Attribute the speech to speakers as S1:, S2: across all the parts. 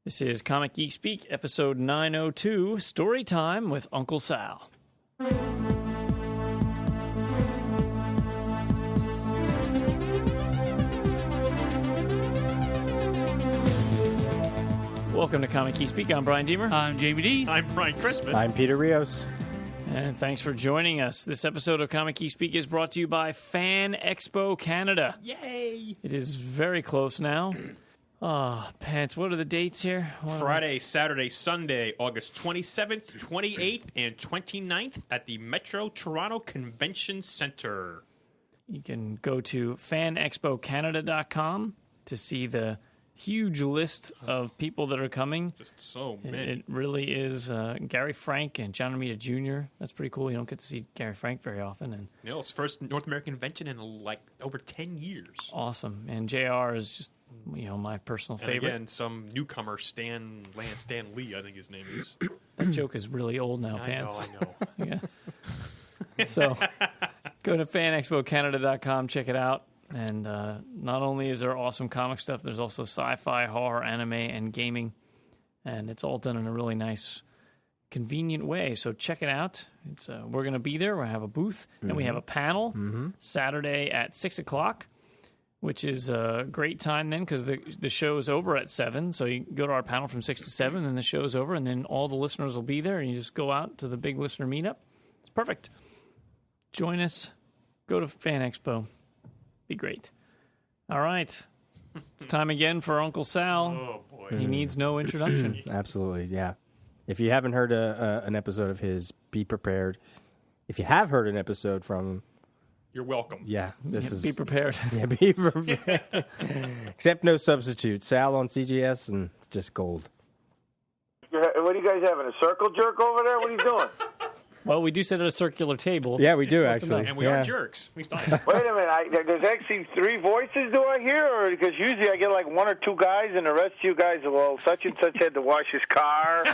S1: This is Comic Geek Speak, episode 902, Storytime with Uncle Sal. Welcome to Comic Geek Speak. I'm Brian Deemer.
S2: I'm Jamie D.
S3: I'm Brian Crispin.
S4: I'm Peter Rios.
S1: And thanks for joining us. This episode of Comic Geek Speak is brought to you by Fan Expo Canada.
S3: Yay!
S1: It is very close now. Pants, what are the dates here?
S3: Friday, Saturday, Sunday, August 27th, 28th, and 29th at the Metro Toronto Convention Centre.
S1: You can go to fanexpocanada.com to see the huge list of people that are coming.
S3: Just so many.
S1: It really is Gary Frank and John Romita Jr. That's pretty cool. You don't get to see Gary Frank very often. And
S3: It's first North American convention in like over 10 years.
S1: Awesome. And JR is just, my personal
S3: And
S1: favorite.
S3: again, some newcomer, Stan Lee, I think his name is.
S1: That joke is really old now,
S3: I
S1: Pants.
S3: know.
S1: Yeah. So go to fanexpocanada.com, check it out. And not only is there awesome comic stuff, there's also sci-fi, horror, anime, and gaming. And it's all done in a really nice, convenient way. So check it out. It's we're going to be there. We'll have a booth. And we have a panel Saturday at 6 o'clock, which is a great time then because the show is over at 7. So you go to our panel from 6 to 7, then the show's over, and then all the listeners will be there, and you just go out to the big listener meetup. It's perfect. Join us. Go to Fan Expo. Be great. All right. It's time again for Uncle Sal.
S3: Oh, boy.
S1: He needs no introduction.
S4: Absolutely, yeah. If you haven't heard an episode of his, be prepared. If you have heard an episode from him,
S3: You're welcome.
S4: yeah,
S1: Be prepared.
S4: Yeah, be prepared. Except no substitute. Sal on CGS and just gold.
S5: What are you guys having, a circle jerk over there? What are you doing?
S1: Well, we do sit at a circular table.
S4: Yeah, we do
S1: Close
S4: actually.
S1: enough.
S3: And we
S4: yeah.
S3: are jerks. At least I am.
S5: Wait a minute, there's actually three voices, do I hear? Or because usually I get like one or two guys, and the rest of you guys, well, such and such had to wash his car,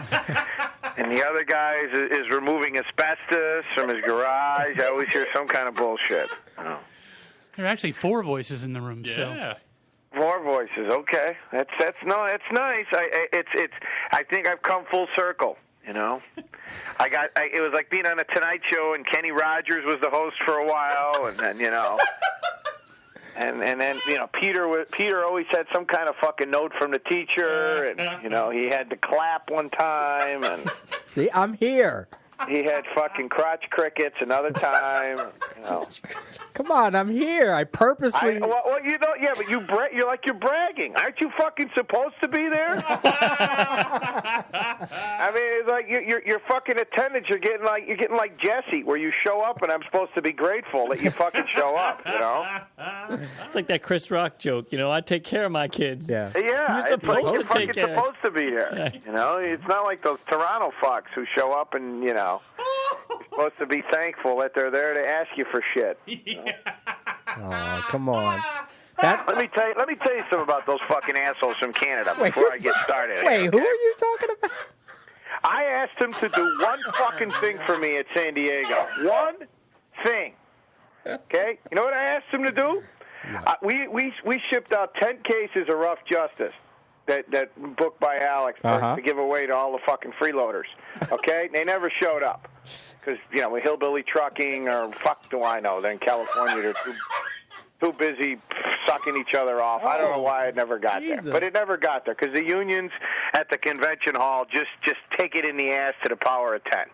S5: and the other guy is removing asbestos from his garage. I always hear some kind of bullshit. Oh.
S2: There are actually four voices in the room, so
S3: Yeah.
S5: More voices, okay. That's nice. I think I've come full circle. It was like being on a Tonight Show, and Kenny Rogers was the host for a while, and then and then Peter always had some kind of fucking note from the teacher, and he had to clap one time, and
S4: See, I'm here.
S5: he had fucking crotch crickets another time.
S4: Come on, I'm here. I purposely.
S5: But you're like you're bragging. Aren't you fucking supposed to be there? I mean, it's like your fucking attendance. You're getting like Jesse, where you show up, and I'm supposed to be grateful that you fucking show up.
S1: It's like that Chris Rock joke. I take care of my kids.
S4: Yeah.
S5: Yeah,
S1: You're supposed
S5: you're
S1: to
S5: fucking
S1: take care.
S5: supposed to be here. It's not like those Toronto fucks who show up and you're supposed to be thankful that they're there to ask you for shit.
S4: Oh, come on.
S5: Let me tell you something about those fucking assholes from Canada before I get started.
S4: Wait, who are you talking about?
S5: I asked them to do one fucking thing for me at San Diego. One thing. Okay? You know what I asked them to do? We shipped out 10 cases of Rough Justice that booked by Alex to give away to all the fucking freeloaders. Okay? They never showed up. Because, with hillbilly trucking or fuck do I know. They're in California. They're too busy sucking each other off. I don't know why it never got there. But it never got there because the unions at the convention hall just take it in the ass to the power of 10.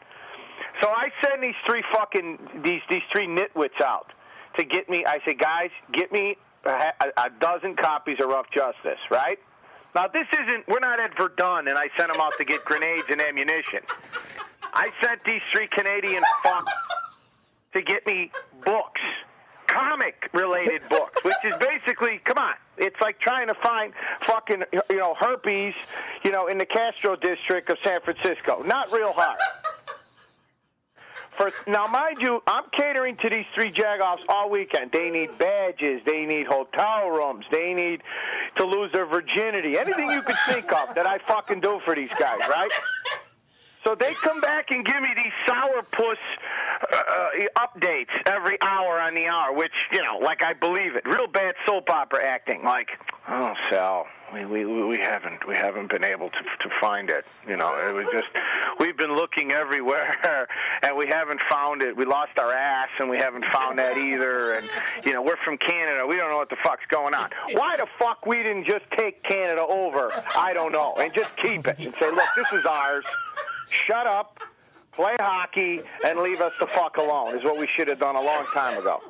S5: So I send these three nitwits out to get me. I say, guys, get me a dozen copies of Rough Justice, right? Now, we're not at Verdun, and I sent them out to get grenades and ammunition. I sent these three Canadian fucks to get me books, comic-related books, which is basically, come on, it's like trying to find fucking, herpes, in the Castro district of San Francisco. Not real hard. Now, mind you, I'm catering to these three jagoffs all weekend. They need badges. They need hotel rooms. They need to lose their virginity. Anything you could think of that I fucking do for these guys, right? So they come back and give me these sourpuss updates every hour on the hour, which, like I believe it. Real bad soap opera acting. Like, oh, Sal, we haven't been able to find it. It was just, we've been looking everywhere and we haven't found it. We lost our ass and we haven't found that either. And we're from Canada. We don't know what the fuck's going on. Why the fuck we didn't just take Canada over? I don't know. And just keep it and say, look, this is ours. Shut up, play hockey, and leave us the fuck alone is what we should have done a long time ago.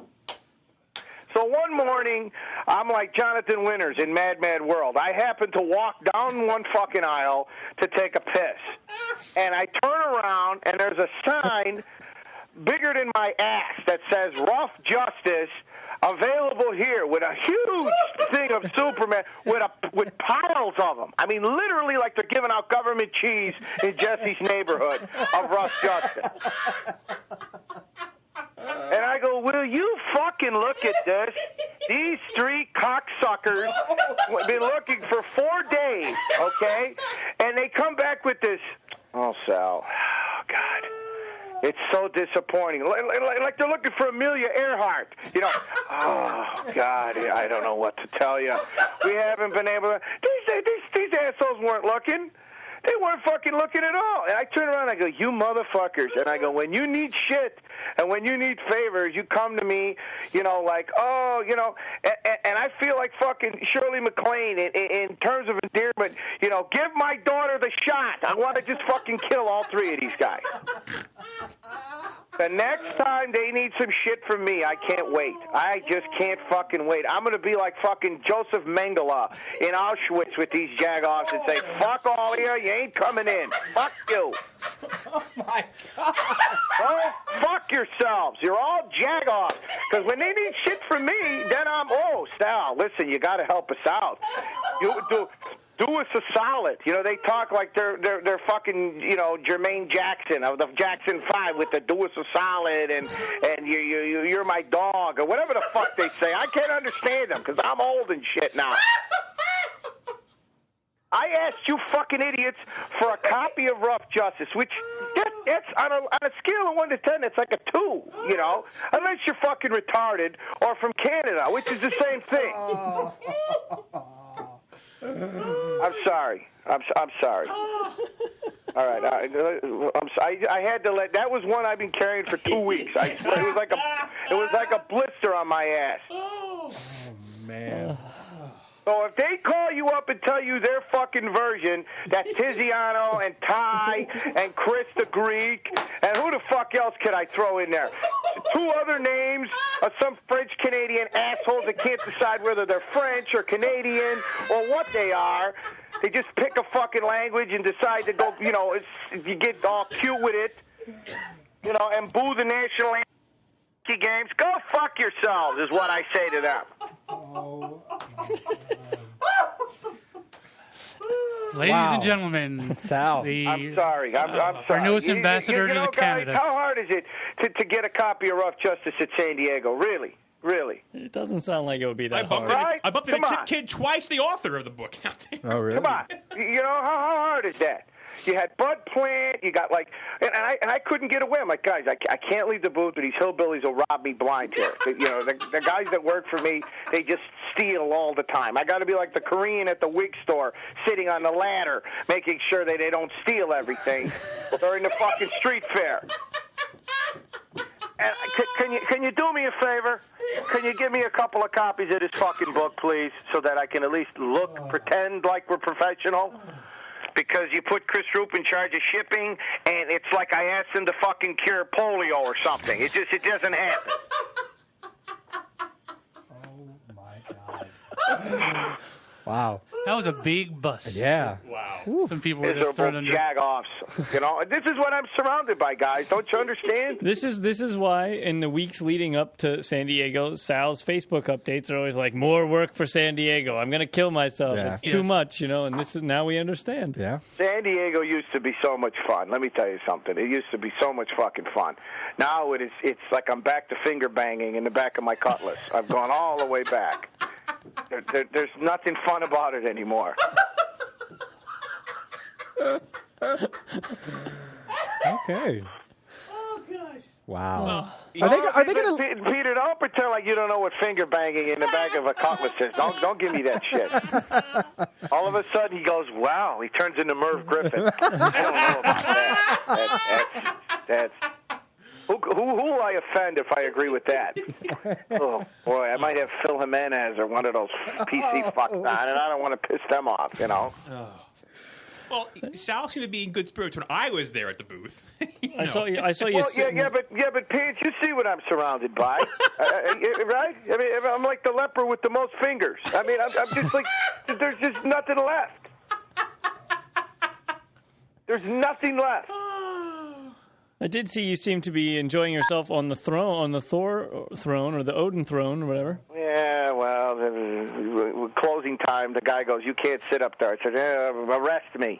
S5: So one morning, I'm like Jonathan Winters in Mad Mad World. I happen to walk down one fucking aisle to take a piss. And I turn around, and there's a sign bigger than my ass that says Rough Justice available here with a huge thing of Superman with piles of them. I mean, literally like they're giving out government cheese in Jesse's neighborhood of Rough Justice. And I go, will you fucking look at this? These three cocksuckers have been looking for 4 days, okay? And they come back with this, oh, Sal, oh, God. It's so disappointing. Like they're looking for Amelia Earhart. Oh, God, I don't know what to tell you. We haven't been able to. These assholes weren't looking. They weren't fucking looking at all. And I turn around and I go, you motherfuckers. And I go, when you need shit and when you need favors, you come to me, like, oh, and I feel like fucking Shirley MacLaine in terms of endearment, give my daughter the shot. I want to just fucking kill all three of these guys. The next time they need some shit from me, I can't wait. I just can't fucking wait. I'm going to be like fucking Joseph Mengele in Auschwitz with these jagoffs and say, fuck all of you ain't coming in. Fuck you.
S4: Oh, my God.
S5: Well, fuck yourselves. You're all jagoffs. Because when they need shit from me, then Sal, listen, you got to help us out. You do us a solid. They talk like they're fucking, Jermaine Jackson of the Jackson 5 with the do us a solid and you're my dog or whatever the fuck they say. I can't understand them because I'm old and shit now. I asked you fucking idiots for a copy of Rough Justice, which that's on a scale of 1 to 10, it's like a 2, unless you're fucking retarded or from Canada, which is the same thing. I'm sorry. I'm sorry. All right. I had to let. That was one I've been carrying for 2 weeks. It was like a blister on my ass.
S4: Oh, man.
S5: So if they call you up and tell you their fucking version, that Tiziano and Ty and Chris the Greek, and who the fuck else could I throw in there? 2 other names of some French-Canadian assholes that can't decide whether they're French or Canadian or what they are. They just pick a fucking language and decide to go, you get all cute with it, and boo the national anthem games. Go fuck yourselves is what I say to them.
S4: Oh,
S2: Ladies and gentlemen,
S4: Sal.
S5: I'm sorry. I'm sorry.
S2: Our newest ambassador to Canada.
S5: Guys, how hard is it to get a copy of Rough Justice at San Diego? Really?
S1: It doesn't sound like it would be that hard.
S3: I bumped into Chip Kidd twice, the author of the book out there.
S4: Oh, really?
S5: Come on. How hard is that? You had Bud Plant. You got and I couldn't get away. I'm like, guys, I can't leave the booth, but these hillbillies will rob me blind here. The guys that work for me, they just steal all the time. I got to be like the Korean at the wig store, sitting on the ladder, making sure that they don't steal everything during the fucking street fair. And can you do me a favor? Can you give me a couple of copies of this fucking book, please, so that I can at least pretend like we're professional? Because you put Chris Roop in charge of shipping, and it's like I asked him to fucking cure polio or something. It doesn't happen.
S4: Oh, my God. Wow.
S2: That was a big bust.
S4: Yeah.
S3: Wow.
S2: Some people were just thrown under.
S5: Jag-offs. This is what I'm surrounded by, guys. Don't you understand?
S1: This is why in the weeks leading up to San Diego, Sal's Facebook updates are always like, more work for San Diego. I'm going to kill myself.
S4: Yeah.
S1: It's too much, and this is now we understand.
S4: Yeah.
S5: San Diego used to be so much fun. Let me tell you something. It used to be so much fucking fun. Now it's like I'm back to finger banging in the back of my Cutlass. I've gone all the way back. There's nothing fun about it anymore.
S4: Okay.
S3: Oh, gosh.
S4: Wow. Are they going to...
S5: Peter, don't pretend like you don't know what finger banging in the back of a cutlass is. Don't give me that shit. All of a sudden he goes, wow. He turns into Merv Griffin. I don't know about that. That's who will I offend if I agree with that? Oh, boy, I might have Phil Jimenez or one of those PC fucks on, and I don't want to piss them off, you know?
S3: Well, Sal seemed to be in good spirits when I was there at the booth.
S1: I saw you.
S5: Well, but Pants, you see what I'm surrounded by, right? I mean, I'm like the leper with the most fingers. I mean, I'm just like, there's just nothing left. There's nothing left.
S1: I did see you seem to be enjoying yourself on the throne, on the Thor throne or the Odin throne or whatever.
S5: Yeah, well, closing time, the guy goes, you can't sit up there. I said, arrest me.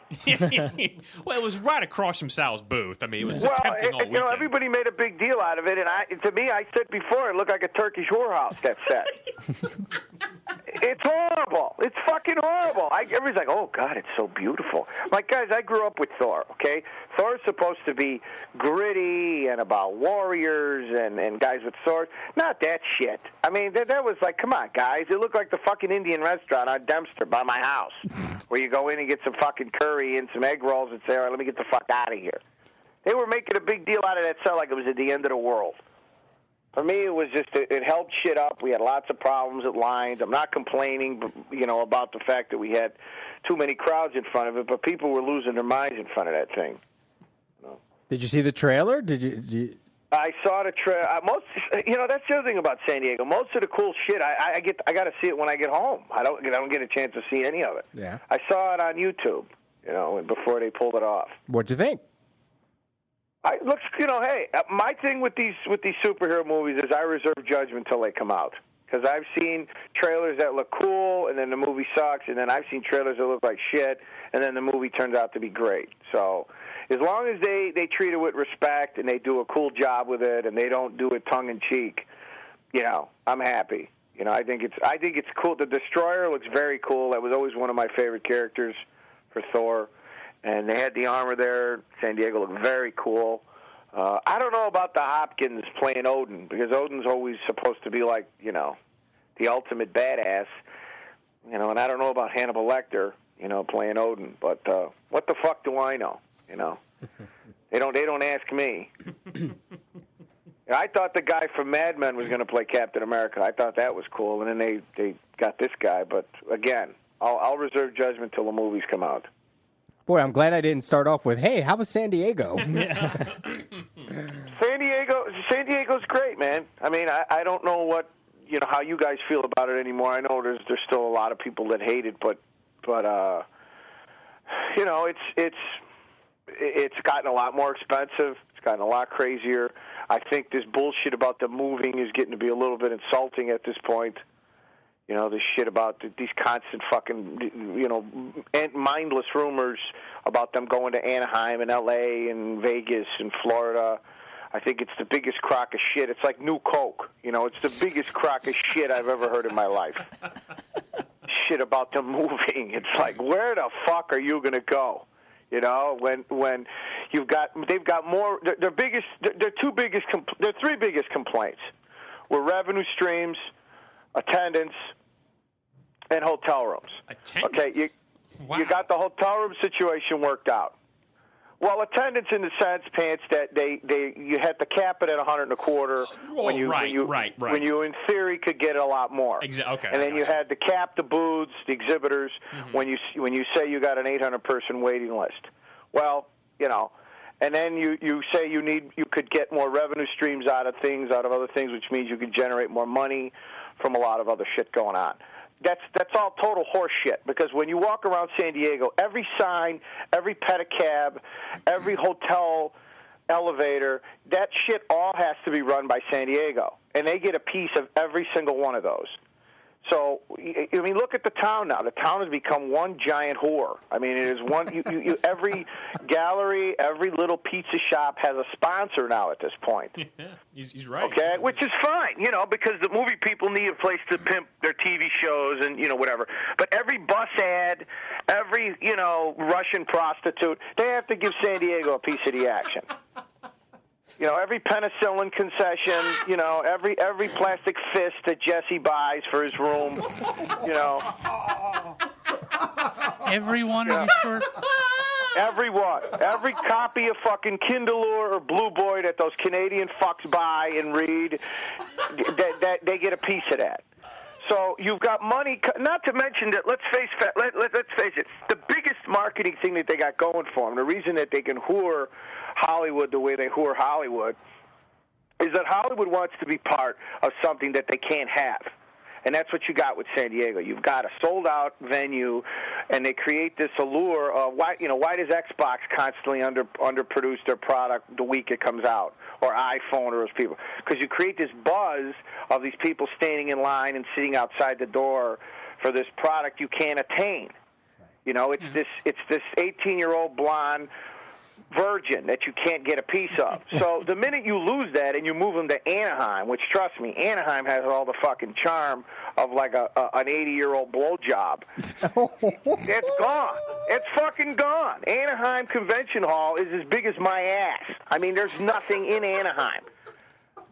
S3: Well, it was right across from Sal's booth. I mean, it was tempting all weekend.
S5: You know, everybody made a big deal out of it, and to me, I said before, it looked like a Turkish whorehouse, that set. It's horrible. It's fucking horrible. Everybody's like, oh, God, it's so beautiful. I'm like, guys, I grew up with Thor, okay? Thor's supposed to be gritty and about warriors and guys with swords. Not that shit. I mean, that was like, come on, guys. It looked like the fucking Indian restaurant on Dempster by my house, where you go in and get some fucking curry and some egg rolls and say, all right, let me get the fuck out of here. They were making a big deal out of that set like it was at the end of the world. For me, it was just, it held shit up. We had lots of problems at lines. I'm not complaining, you know, about the fact that we had too many crowds in front of it, but people were losing their minds in front of that thing.
S4: Did you see the trailer? Did you...
S5: I saw the trailer. That's the other thing about San Diego. Most of the cool shit, I got to see it when I get home. I don't get a chance to see any of it.
S4: Yeah.
S5: I saw it on YouTube, you know, before they pulled it off.
S4: What'd you think?
S5: Hey, my thing with these superhero movies is I reserve judgment until they come out. Because I've seen trailers that look cool, and then the movie sucks, and then I've seen trailers that look like shit, and then the movie turns out to be great. So as long as they treat it with respect and they do a cool job with it and they don't do it tongue-in-cheek, you know, I'm happy. You know, I think it's cool. The Destroyer looks very cool. That was always one of my favorite characters for Thor. And they had the armor there. San Diego looked very cool. I don't know about the Hopkins playing Odin, because Odin's always supposed to be like, you know, the ultimate badass. You know, and I don't know about Hannibal Lecter, you know, playing Odin. But what the fuck do I know? You know, they don't ask me. I thought the guy from Mad Men was going to play Captain America. I thought that was cool, and then they got this guy. But again, I'll reserve judgment till the movies come out.
S4: Boy, I'm glad I didn't start off with, hey, how was San Diego?
S5: San Diego's great, man. I mean, I don't know how you guys feel about it anymore. I know there's still a lot of people that hate it, but you know, it's gotten a lot more expensive. It's gotten a lot crazier. I think this bullshit about the moving is getting to be a little bit insulting at this point. You know, this shit about these constant fucking, you know, mindless rumors about them going to Anaheim and L.A. and Vegas and Florida. I think it's the biggest crock of shit. It's like New Coke. You know, it's the biggest crock of shit I've ever heard in my life. Shit about them moving. It's like, where the fuck are you going to go? You know, when they've got more, their three biggest complaints were revenue streams, attendance, and hotel rooms.
S3: Attendance?
S5: Okay, you got the hotel room situation worked out. Well, attendance in the sense, Pants, that you had to cap it at 125 when you in theory could get a lot more.
S3: Okay.
S5: And then you had to cap the booths, the exhibitors, when you say you got an 800-person waiting list. Well, you know, and then you say you could get more revenue streams out of other things, which means you could generate more money from a lot of other shit going on. That's all total horse shit, because when you walk around San Diego, every sign, every pedicab, every hotel elevator, that shit all has to be run by San Diego, and they get a piece of every single one of those. So, I mean, look at the town now. The town has become one giant whore. I mean, it is one. Every gallery, every little pizza shop has a sponsor now at this point.
S3: Yeah, he's right.
S5: Okay, which is fine, you know, because the movie people need a place to pimp their TV shows and, you know, whatever. But every bus ad, every, you know, Russian prostitute, they have to give San Diego a piece of the action. every penicillin concession, every plastic fist that Jesse buys for his room,
S2: Every one of you sure?
S5: Every copy of fucking Kindle or Blue Boy that those Canadian fucks buy and read, that they get a piece of that. So you've got money. Not to mention that. Let's face it. The biggest marketing thing that they got going for them, the reason that they can whore Hollywood the way they whore Hollywood, is that Hollywood wants to be part of something that they can't have. And that's what you got with San Diego. You've got a sold-out venue, and they create this allure of why does Xbox constantly underproduce their product the week it comes out, or iPhone, or those people? Because you create this buzz of these people standing in line and sitting outside the door for this product you can't attain. It's this 18-year-old blonde virgin that you can't get a piece of. So the minute you lose that and you move them to Anaheim, which, trust me, Anaheim has all the fucking charm of like an 80-year-old blowjob. It's gone. It's fucking gone. Anaheim Convention Hall is as big as my ass. I mean, there's nothing in Anaheim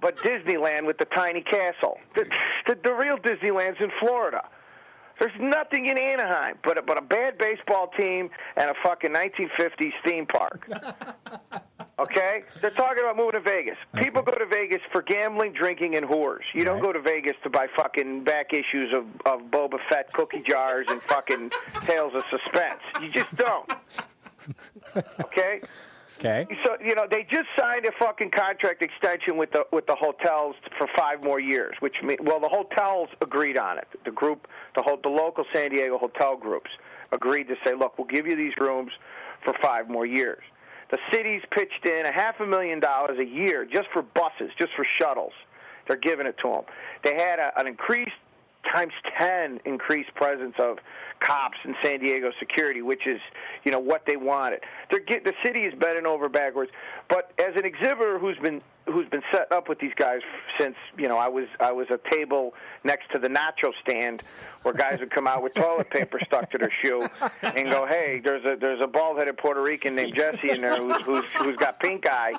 S5: but Disneyland with the tiny castle. The real Disneyland's in Florida. There's nothing in Anaheim but a bad baseball team and a fucking 1950s theme park. Okay? They're talking about moving to Vegas. People go to Vegas for gambling, drinking, and whores. You don't go to Vegas to buy fucking back issues of Boba Fett cookie jars and fucking Tales of Suspense. You just don't. Okay?
S4: Okay.
S5: So, they just signed a fucking contract extension with the hotels for 5 more years, which means, the hotels agreed on it. The local San Diego hotel groups agreed to say, look, we'll give you these rooms for 5 more years. The city's pitched in $500,000 a year just for buses, just for shuttles. They're giving it to them. They had an increased times 10 increased presence of cops in San Diego security, which is, what they wanted. The city is bending over backwards. But as an exhibitor who's been set up with these guys since, I was a table next to the nacho stand where guys would come out with toilet paper stuck to their shoe and go, hey, there's a bald-headed Puerto Rican named Jesse in there who's got pink eye.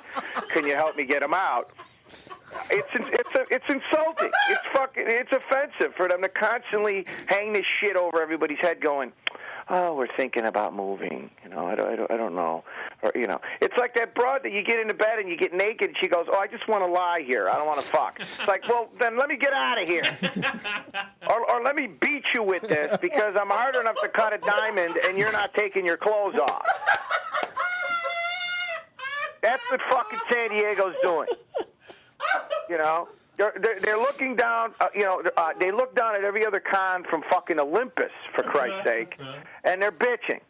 S5: Can you help me get him out? It's insulting. It's offensive for them to constantly hang this shit over everybody's head, going, "Oh, we're thinking about moving." I don't know. Or it's like that broad that you get into bed and you get naked. And she goes, "Oh, I just want to lie here. I don't want to fuck." It's like, well, then let me get out of here, or let me beat you with this because I'm hard enough to cut a diamond and you're not taking your clothes off. That's what fucking San Diego's doing. They're looking down. They look down at every other con from fucking Olympus, for Christ's sake, and they're bitching.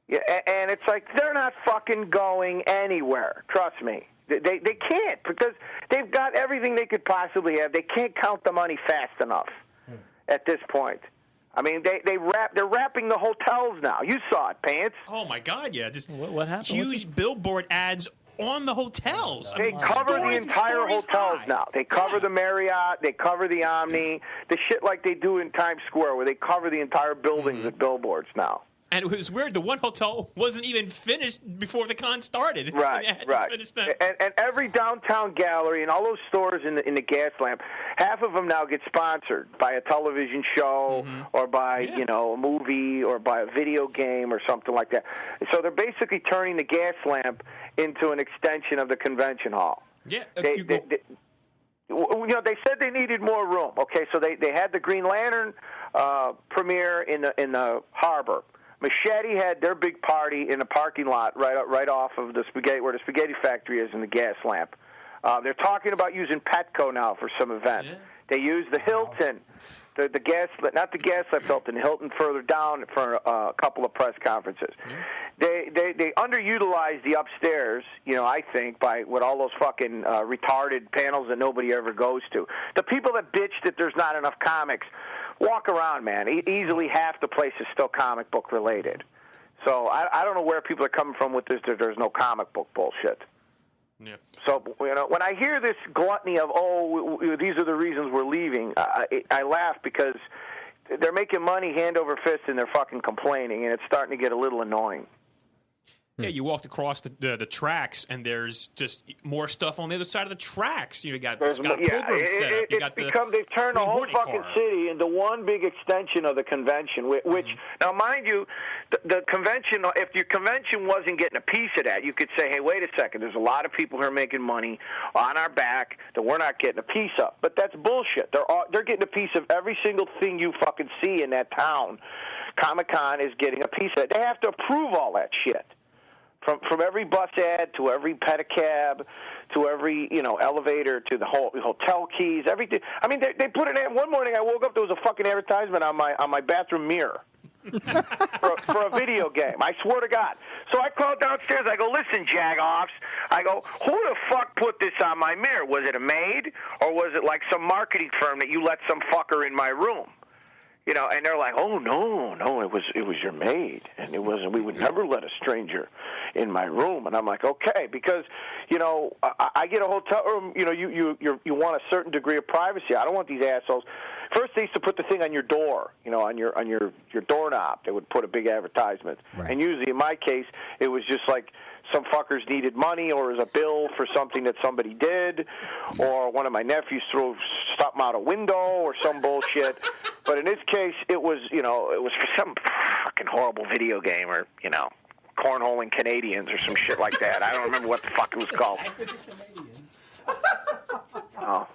S5: Yeah, and it's like they're not fucking going anywhere. Trust me, they can't because they've got everything they could possibly have. They can't count the money fast enough at this point. I mean, they're wrapping the hotels now. You saw it, Pants.
S3: Oh my God, yeah! Just
S1: what happened?
S3: Huge billboard ads on the hotels.
S5: They cover the entire hotels now. They cover the Marriott. They cover the Omni. The shit like they do in Times Square, where they cover the entire buildings with billboards now.
S3: And it was weird. The one hotel wasn't even finished before the con started.
S5: Right. And every downtown gallery and all those stores in the gas lamp, half of them now get sponsored by a television show or by a movie or by a video game or something like that. So they're basically turning the gas lamp into an extension of the convention hall.
S3: Yeah.
S5: They said they needed more room. Okay, so they had the Green Lantern premiere in the harbor. Machete had their big party in a parking lot right off of the spaghetti where the spaghetti factory is in the gas lamp. They're talking about using Petco now for some event. Yeah. They use the Hilton, the not the Gaslamp Hilton, Hilton further down for a couple of press conferences. Yeah. They underutilize the upstairs, I think, by with all those fucking retarded panels that nobody ever goes to. The people that bitch that there's not enough comics, walk around, man. Easily half the place is still comic book related. So I don't know where people are coming from with this. There's no comic book bullshit. Yeah. So when I hear this gluttony of these are the reasons we're leaving, I laugh because they're making money hand over fist and they're fucking complaining, and it's starting to get a little annoying.
S3: Yeah, you walked across the tracks, and there's just more stuff on the other side of the tracks. You got a program set up.
S5: They've turned the whole fucking city into one big extension of the convention. Which now, mind you, the convention. If your convention wasn't getting a piece of that, you could say, "Hey, wait a second. There's a lot of people who are making money on our back that we're not getting a piece of." But that's bullshit. They're getting a piece of every single thing you fucking see in that town. Comic-Con is getting a piece of it. They have to approve all that shit. From every bus ad to every pedicab to every elevator to the whole hotel keys, everything. I mean, they put it in. One morning I woke up, there was a fucking advertisement on my bathroom mirror for a video game. I swear to God. So I called downstairs. I go, listen, jagoffs. I go, who the fuck put this on my mirror? Was it a maid or was it like some marketing firm that you let some fucker in my room? And they're like, "Oh no, it was your maid, and it wasn't. We would never let a stranger in my room." And I'm like, "Okay," because I get a hotel room. You want a certain degree of privacy. I don't want these assholes. First, they used to put the thing on your door, on your doorknob. They would put a big advertisement,
S4: right.
S5: And usually, in my case, it was just like some fuckers needed money, or as a bill for something that somebody did, or one of my nephews threw something out a window, or some bullshit. But in this case, it was for some fucking horrible video game, or cornholing Canadians or some shit like that. I don't remember what the fuck it was called.
S4: Oh.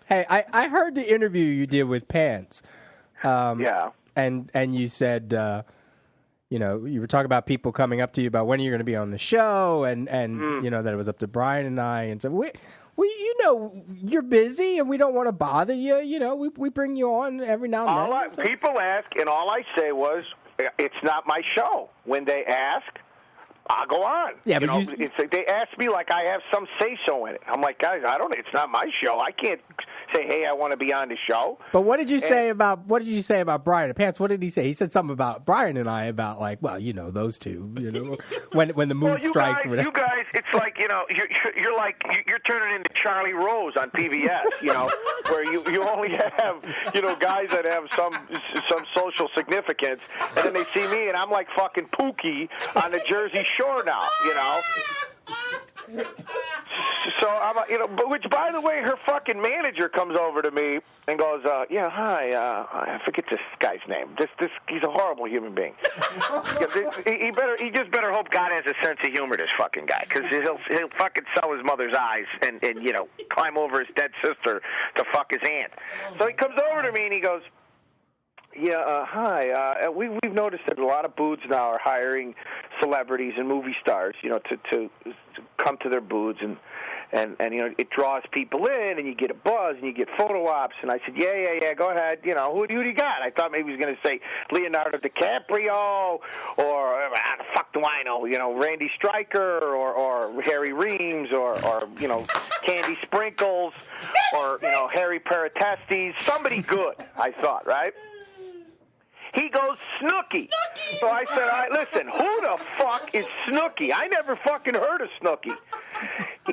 S4: Hey, I heard the interview you did with Pants.
S5: Yeah.
S4: And you said, you were talking about people coming up to you about when you're going to be on the show, and that it was up to Brian and I, and so you're busy and we don't want to bother you. We bring you on every now and then.
S5: People ask, and all I say was, it's not my show. When they ask, I'll go on.
S4: Yeah, but
S5: they ask me like I have some say-so in it. I'm like, guys, it's not my show. I can't say, hey, I want to be on the show.
S4: But what did you say about Brian and Pants? What did he say? He said something about Brian and I about like, well, those two, when the mood strikes.
S5: You guys, it's like you're turning into Charlie Rose on PBS, where you only have guys that have some social significance, and then they see me and I'm like fucking Pookie on the Jersey Shore now, So I'm, but which, by the way, her fucking manager comes over to me and goes, "Yeah, hi. I forget this guy's name. He's a horrible human being. He just better hope God has a sense of humor. This fucking guy, because he'll fucking sell his mother's eyes and climb over his dead sister to fuck his aunt. So he comes over to me and he goes, "Yeah, hi. We've noticed that a lot of booths now are hiring celebrities and movie stars, to come to their booths, and it draws people in, and you get a buzz, and you get photo ops." And I said, yeah, go ahead. Who do you got? I thought maybe he was going to say Leonardo DiCaprio, or the fuck do I know? Randy Stryker, or Harry Reams, or Candy Sprinkles, or Harry Paratestes. Somebody good, I thought, right? He goes, Snooki. So I said, all right, listen, who the fuck is Snooki? I never fucking heard of Snooki.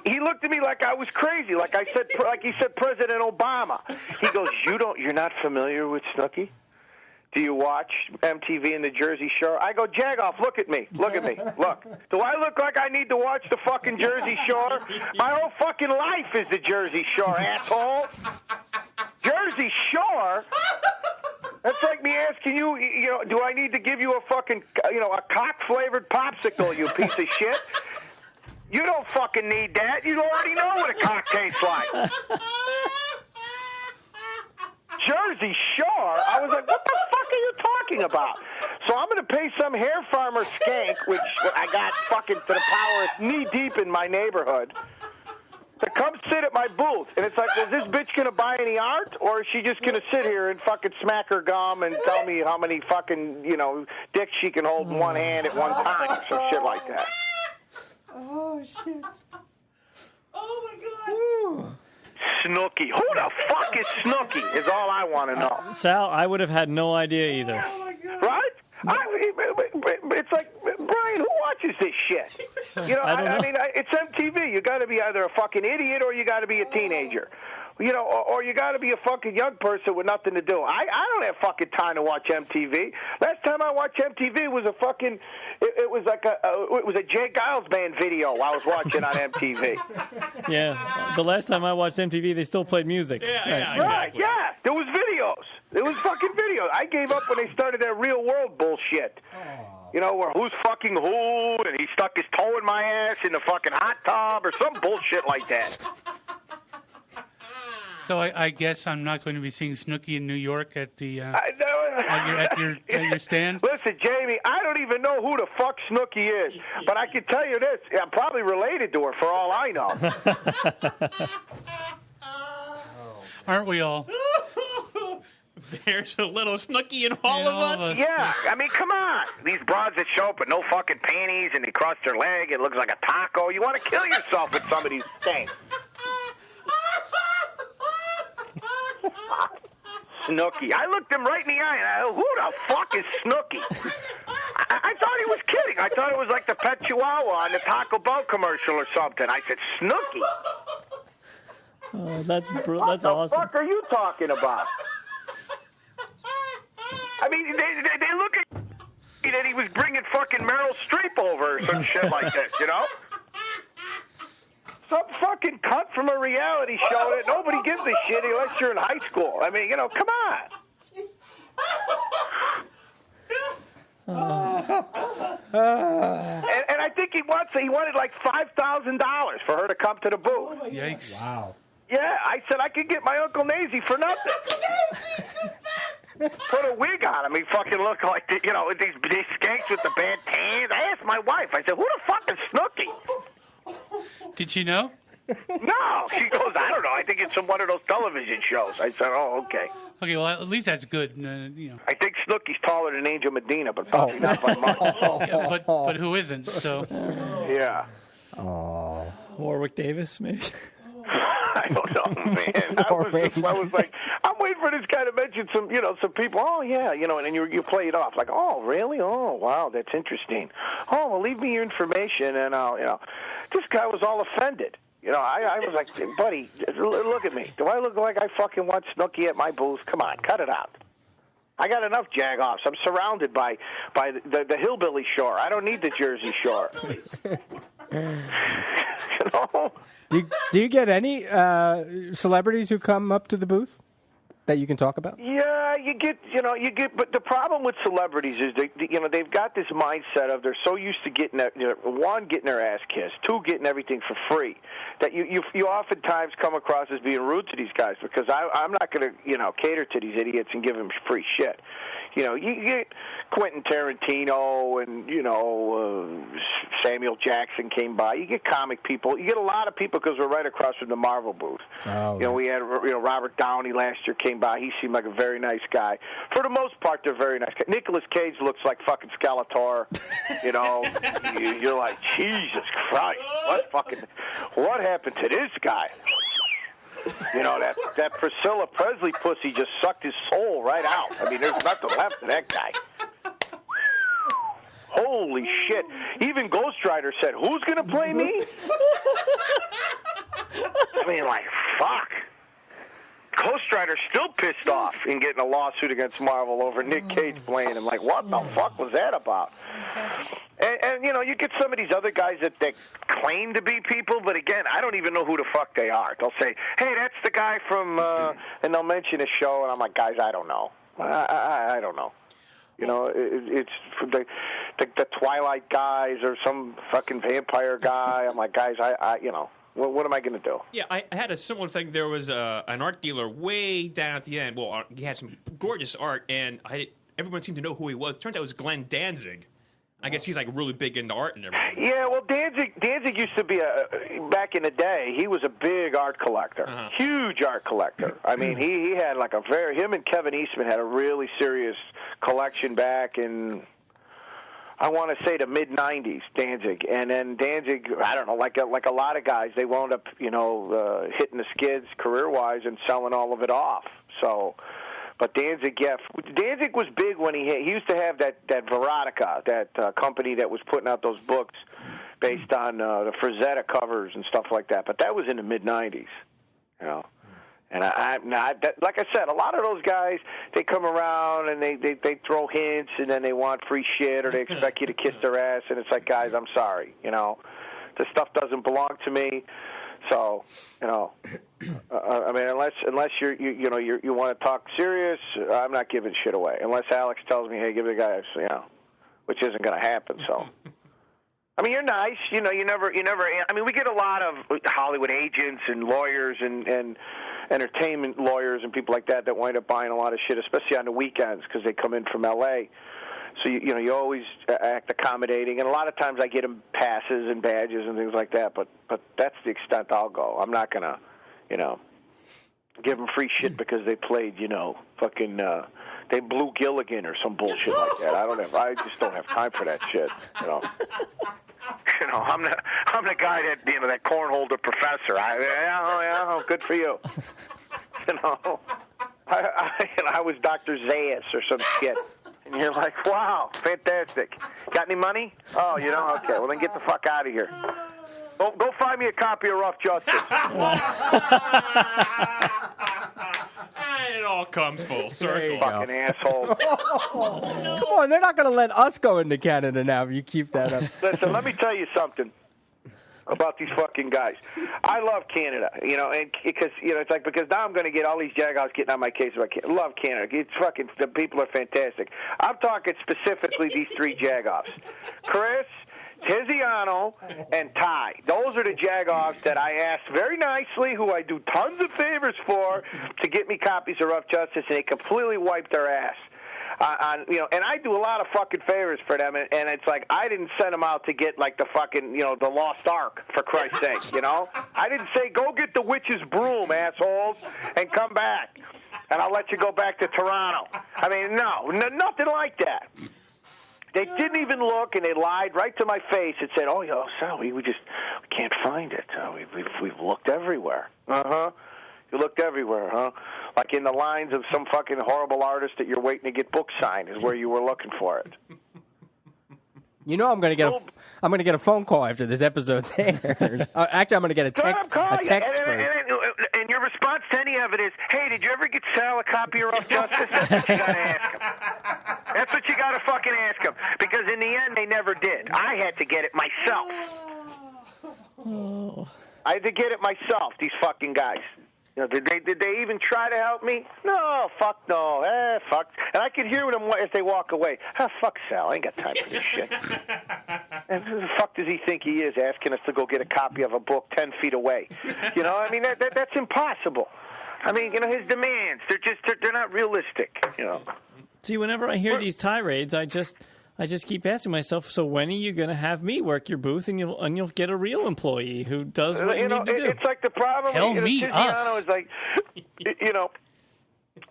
S5: He looked at me like I was crazy, like he said President Obama. He goes, you're not familiar with Snooki? Do you watch MTV and the Jersey Shore? I go, Jagoff, look at me. Look. Do I look like I need to watch the fucking Jersey Shore? My whole fucking life is the Jersey Shore, asshole. Jersey Shore? That's like me asking you, do I need to give you a fucking, a cock-flavored popsicle, you piece of shit? You don't fucking need that. You already know what a cock tastes like. Jersey Shore? I was like, what the fuck are you talking about? So I'm going to pay some hair farmer skank, which I got fucking to the power knee-deep in my neighborhood, to come sit at my booth. And it's like, is this bitch going to buy any art, or is she just going to sit here and fucking smack her gum and tell me how many fucking, dicks she can hold in one hand at one time, some shit like that.
S4: Oh, shit.
S2: Oh, my God.
S5: Snooki. Who the fuck is Snooki is all I want to know.
S1: Sal, I would have had no idea either.
S2: Oh, my God.
S5: Right? It's like, Brian, who watches this shit?
S1: I don't know.
S5: I mean, it's MTV. You got to be either a fucking idiot or you got to be a teenager. You know, or you got to be a fucking young person with nothing to do. I don't have fucking time to watch MTV. Last time I watched MTV was a fucking, it was like it was a Jay Giles band video I was watching on MTV.
S1: Yeah, the last time I watched MTV, they still played music.
S3: Yeah,
S5: Right,
S3: exactly.
S5: yeah, there was videos. There was fucking videos. I gave up when they started that Real World bullshit. You know, where who's fucking who, and he stuck his toe in my ass in the fucking hot tub, or some bullshit like that.
S2: So I guess I'm not going to be seeing Snooki in New York at the at your stand.
S5: Listen, Jamie, I don't even know who the fuck Snooki is, but I can tell you this: I'm probably related to her for all I know.
S2: Aren't we all?
S3: There's a little Snooki in all of us.
S5: Yeah, I mean, come on. These broads that show up with no fucking panties and they cross their leg, it looks like a taco. You want to kill yourself with some of these things. Snooki. I looked him right in the eye and I who the fuck is Snooki? I thought he was kidding. I thought it was like the pet chihuahua on the Taco Bell commercial or something. I said, Snooki?
S1: Oh, that's
S5: What
S1: awesome.
S5: the fuck are you talking about? I mean, they look at that he was bringing fucking Meryl Streep over or some shit like this, you know? Some fucking cunt from a reality show that nobody gives a shit unless you're in high school. I mean, you know, come on. And I think he wanted like $5,000 for her to come to the booth.
S2: Yikes!
S4: Wow.
S5: Yeah, I said I could get my Uncle Nazy for nothing. Put a wig on him. He fucking looked like, these skanks with the bad tans. I asked my wife, I said, who the fuck is Snooki?
S2: Did she know?
S5: No. She goes, I don't know. I think it's from one of those television shows. I said, oh, okay.
S2: Okay, well at least that's good.
S5: I think Snooki's taller than Angel Medina, but probably not by much.
S2: Yeah, but who isn't? So
S5: Yeah.
S4: Oh.
S1: Warwick Davis, maybe.
S5: I don't know, man. I was like, I'm waiting for this guy to mention some people. Oh yeah, and then you play it off like, oh really? Oh wow, that's interesting. Oh, well, leave me your information, and I'll. This guy was all offended. I was like, buddy, look at me. Do I look like I fucking want Snooki at my booth? Come on, cut it out. I got enough jag-offs. I'm surrounded by the hillbilly shore. I don't need the Jersey Shore.
S4: Do you get any celebrities who come up to the booth that you can talk about?
S5: Yeah, you get, but the problem with celebrities is they've got this mindset of they're so used to getting one, getting their ass kissed, two, getting everything for free, that you oftentimes come across as being rude to these guys because I'm not going to cater to these idiots and give them free shit. You get Quentin Tarantino and, Samuel Jackson came by. You get comic people. You get a lot of people because we're right across from the Marvel booth.
S4: Oh,
S5: We had, Robert Downey last year came by. He seemed like a very nice guy. For the most part, they're very nice guys. Nicolas Cage looks like fucking Skeletor. You're like, Jesus Christ. What happened to this guy? That Priscilla Presley pussy just sucked his soul right out. I mean, there's nothing left of that guy. Holy shit. Even Ghost Rider said, who's going to play me? I mean, like, fuck. Ghost Rider's still pissed off in getting a lawsuit against Marvel over Nick Cage playing him. Like, what the fuck was that about? And you get some of these other guys that claim to be people, but again, I don't even know who the fuck they are. They'll say, hey, that's the guy from, and they'll mention a show, and I'm like, guys, I don't know. I don't know. It's the Twilight guys or some fucking vampire guy. I'm like, guys, what am I going to do?
S3: Yeah, I had a similar thing. There was an art dealer way down at the end. Well, he had some gorgeous art, and everyone seemed to know who he was. Turns out it was Glenn Danzig. I guess he's like really big into art and everything.
S5: Yeah, well, Danzig used to be back in the day. He was a big art collector, huge art collector. I mean, he had like him and Kevin Eastman had a really serious collection back in, I want to say, the mid '90s. Danzig, and then Danzig, I don't know, like a lot of guys, they wound up hitting the skids career wise and selling all of it off. So. But Danzig was big when he used to have that Veronica, that company that was putting out those books based on the Frazetta covers and stuff like that. But that was in the mid '90s, And like I said, a lot of those guys, they come around and they throw hints, and then they want free shit, or they expect you to kiss their ass, and it's like, guys, I'm sorry, this stuff doesn't belong to me. So, I mean, unless you want to talk serious, I'm not giving shit away. Unless Alex tells me, hey, give the guy, which isn't going to happen. So, I mean, you're nice. You never. I mean, we get a lot of Hollywood agents and lawyers and entertainment lawyers and people like that wind up buying a lot of shit, especially on the weekends because they come in from L.A. So you always act accommodating, and a lot of times I get them passes and badges and things like that. But that's the extent I'll go. I'm not gonna, give them free shit because they played, fucking they blew Gilligan or some bullshit like that. I just don't have time for that shit. I'm the guy that that cornholder professor. Yeah, good for you. I was Dr. Zayas or some shit. And you're like, wow, fantastic. Got any money? Oh, okay. Well, then get the fuck out of here. Go find me a copy of Rough Justice.
S3: It all comes full circle.
S5: Fucking asshole.
S4: Come on, they're not going to let us go into Canada now if you keep that up.
S5: Listen, let me tell you something about these fucking guys. I love Canada, and because it's like, because now I'm going to get all these jagoffs getting on my case about Canada. Love Canada. It's fucking, the people are fantastic. I'm talking specifically these three jagoffs: Chris, Tiziano, and Ty. Those are the jagoffs that I asked very nicely, who I do tons of favors for, to get me copies of Rough Justice, and they completely wiped their ass. And I do a lot of fucking favors for them, and it's like, I didn't send them out to get like the fucking, the Lost Ark, for Christ's sake, I didn't say, go get the witch's broom, assholes, and come back, and I'll let you go back to Toronto. I mean, no, nothing like that. They didn't even look, and they lied right to my face and said, "Oh, Sal, we can't find it. We've looked everywhere." You looked everywhere, huh? Like in the lines of some fucking horrible artist that you're waiting to get book signed is where you were looking for it.
S4: I'm going to get a phone call after this episode's aired. Actually, I'm going to get a text first.
S5: And your response to any of it is, "Hey, did you ever get Sal a copy of Rough Justice?" That's what you got to ask him. That's what you got to fucking ask him. Because in the end, they never did. I had to get it myself. I had to get it myself. These fucking guys. Did they even try to help me? No, fuck no. Fuck. And I can hear them as they walk away. Fuck Sal. I ain't got time for this shit. And who the fuck does he think he is, asking us to go get a copy of a book 10 feet away? I mean, that's impossible. I mean, his demands, they're not realistic,
S1: See, whenever I hear these tirades, I just keep asking myself, so when are you going to have me work your booth, and you'll get a real employee who does what you need to do?
S5: It's like the problem. Tiziano is like,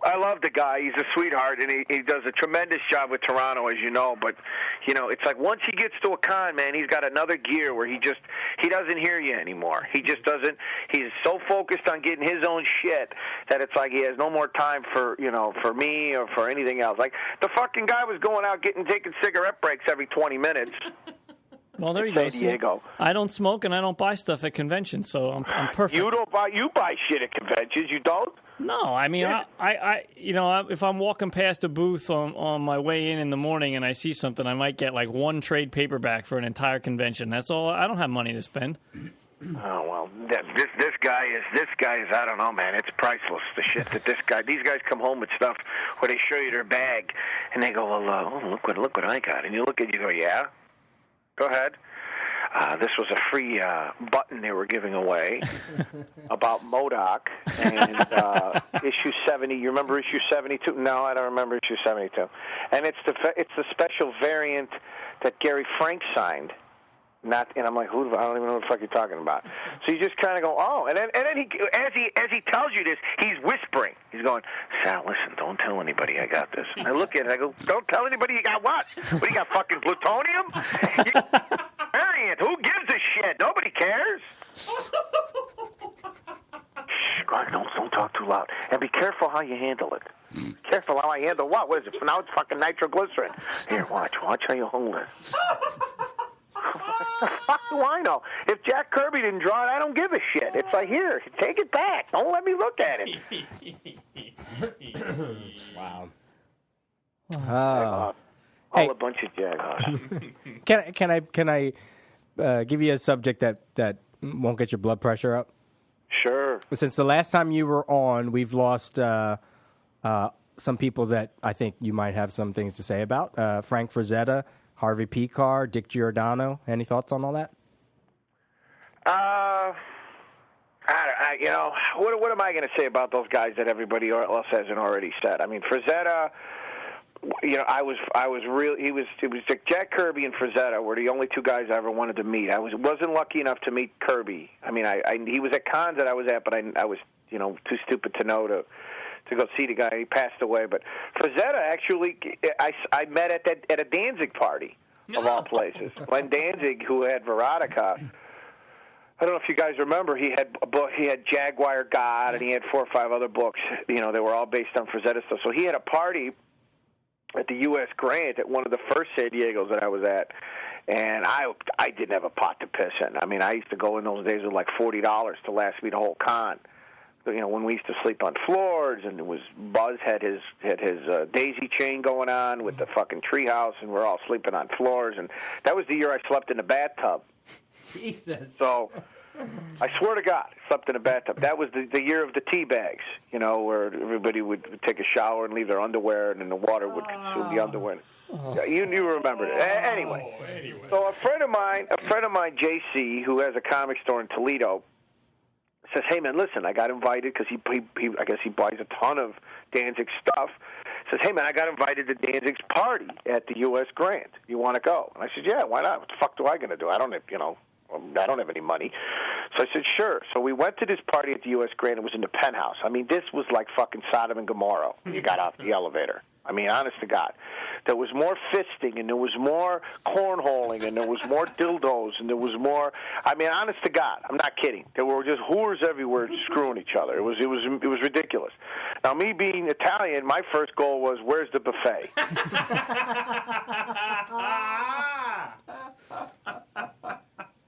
S5: I love the guy. He's a sweetheart, and he does a tremendous job with Toronto, as you know. But, it's like once he gets to a con, man, he's got another gear where he doesn't hear you anymore. He just doesn't. He's so focused on getting his own shit that it's like he has no more time for me or for anything else. Like the fucking guy was going out taking cigarette breaks every 20 minutes.
S1: Well, there you go.
S5: San Diego.
S1: I don't smoke and I don't buy stuff at conventions, so I'm perfect.
S5: You buy shit at conventions, you don't?
S1: No, I mean, I if I'm walking past a booth on my way in the morning and I see something, I might get like one trade paperback for an entire convention. That's all. I don't have money to spend.
S5: Oh well, this guy is I don't know, man. It's priceless. The shit that these guys come home with stuff where they show you their bag and they go, well, look what I got, and you look at it, you go, yeah, go ahead. This was a free button they were giving away about MODOK and issue 70. You remember issue 72? No, I don't remember issue 72. And it's the special variant that Gary Frank signed. And I'm like, I don't even know what the fuck you're talking about. So you just kind of go, oh, and then he, as he tells you this, he's whispering. He's going, Sal, listen, don't tell anybody I got this. And I look at it, I go, don't tell anybody you got what? What, you got fucking plutonium? Variant, who gives a shit? Nobody cares. God, don't talk too loud. And be careful how you handle it. Careful how I handle what? What is it? Now it's fucking nitroglycerin. Here, watch how you hold it. What the fuck? do I know? If Jack Kirby didn't draw it, I don't give a shit. It's like, here, take it back. Don't let me look at it.
S4: Wow.
S5: All a bunch of jagoffs.
S4: Can I give you a subject that won't get your blood pressure up?
S5: Sure.
S4: Since the last time you were on, we've lost some people that I think you might have some things to say about. Frank Frazetta, Harvey Picar, Dick Giordano. Any thoughts on all that?
S5: What am I going to say about those guys that everybody else hasn't already said? I mean, Frazetta. It was Jack Kirby and Frazetta were the only two guys I ever wanted to meet. I wasn't lucky enough to meet Kirby. I mean, he was at cons that I was at, but I was too stupid to know to go see the guy. He passed away. But Frazetta actually, I met at a Danzig party of all places. When Danzig, who had Veronica. I don't know if you guys remember, he had a book. He had Jaguar God, and he had 4 or 5 other books. They were all based on Frazetta stuff. So he had a party at the U.S. Grant at one of the first San Diegos that I was at, and I didn't have a pot to piss in. I mean, I used to go in those days with like $40 to last me the whole con. When we used to sleep on floors, and it was Buzz had his daisy chain going on with the fucking treehouse, and we're all sleeping on floors. And that was the year I slept in the bathtub.
S4: Jesus.
S5: So I swear to God, I slept in a bathtub. That was the year of the tea bags, where everybody would take a shower and leave their underwear, and then the water would consume the underwear. You remembered it. Anyway, so a friend of mine, JC, who has a comic store in Toledo, says, "Hey man, listen, I got invited because he I guess he buys a ton of Danzig stuff." Says, "Hey man, I got invited to Danzig's party at the U.S. Grant. You want to go?" And I said, "Yeah, why not? What the fuck do I gonna do? I don't have any money." So I said, "Sure." So we went to this party at the U.S. Grant. It was in the penthouse. I mean, this was like fucking Sodom and Gomorrah when you got off the elevator. I mean, honest to God. There was more fisting, and there was more cornholing, and there was more dildos, and there was more... I mean, honest to God, I'm not kidding. There were just whores everywhere screwing each other. It was ridiculous. Now, me being Italian, my first goal was, where's the buffet?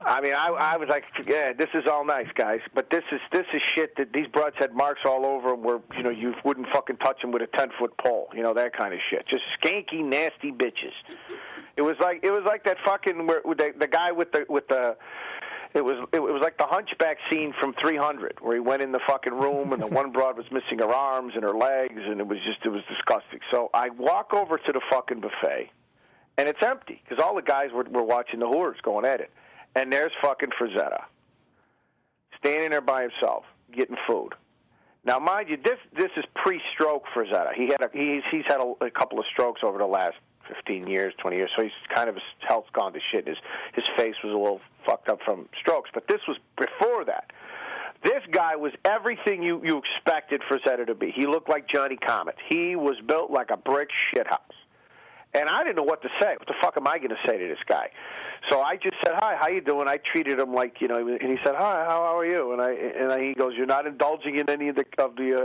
S5: I mean, I was like, yeah, this is all nice, guys, but this is shit that these broads had marks all over them where you wouldn't fucking touch them with a 10-foot pole, that kind of shit. Just skanky, nasty bitches. It was like that fucking the guy with the. It was like the Hunchback scene from 300, where he went in the fucking room and the one broad was missing her arms and her legs, and it was disgusting. So I walk over to the fucking buffet, and it's empty because all the guys were watching the whores going at it. And there's fucking Frazetta, standing there by himself, getting food. Now, mind you, this is pre-stroke Frazetta. He's had a couple of strokes over the last 15 years, 20 years, so he's kind of, his health's gone to shit. His face was a little fucked up from strokes, but this was before that. This guy was everything you expected Frazetta to be. He looked like Johnny Comet. He was built like a brick shithouse. And I didn't know what to say. What the fuck am I going to say to this guy? So I just said, "Hi, how you doing?" I treated him like, and he said, "Hi, how are you?" And he goes, "You're not indulging in any of the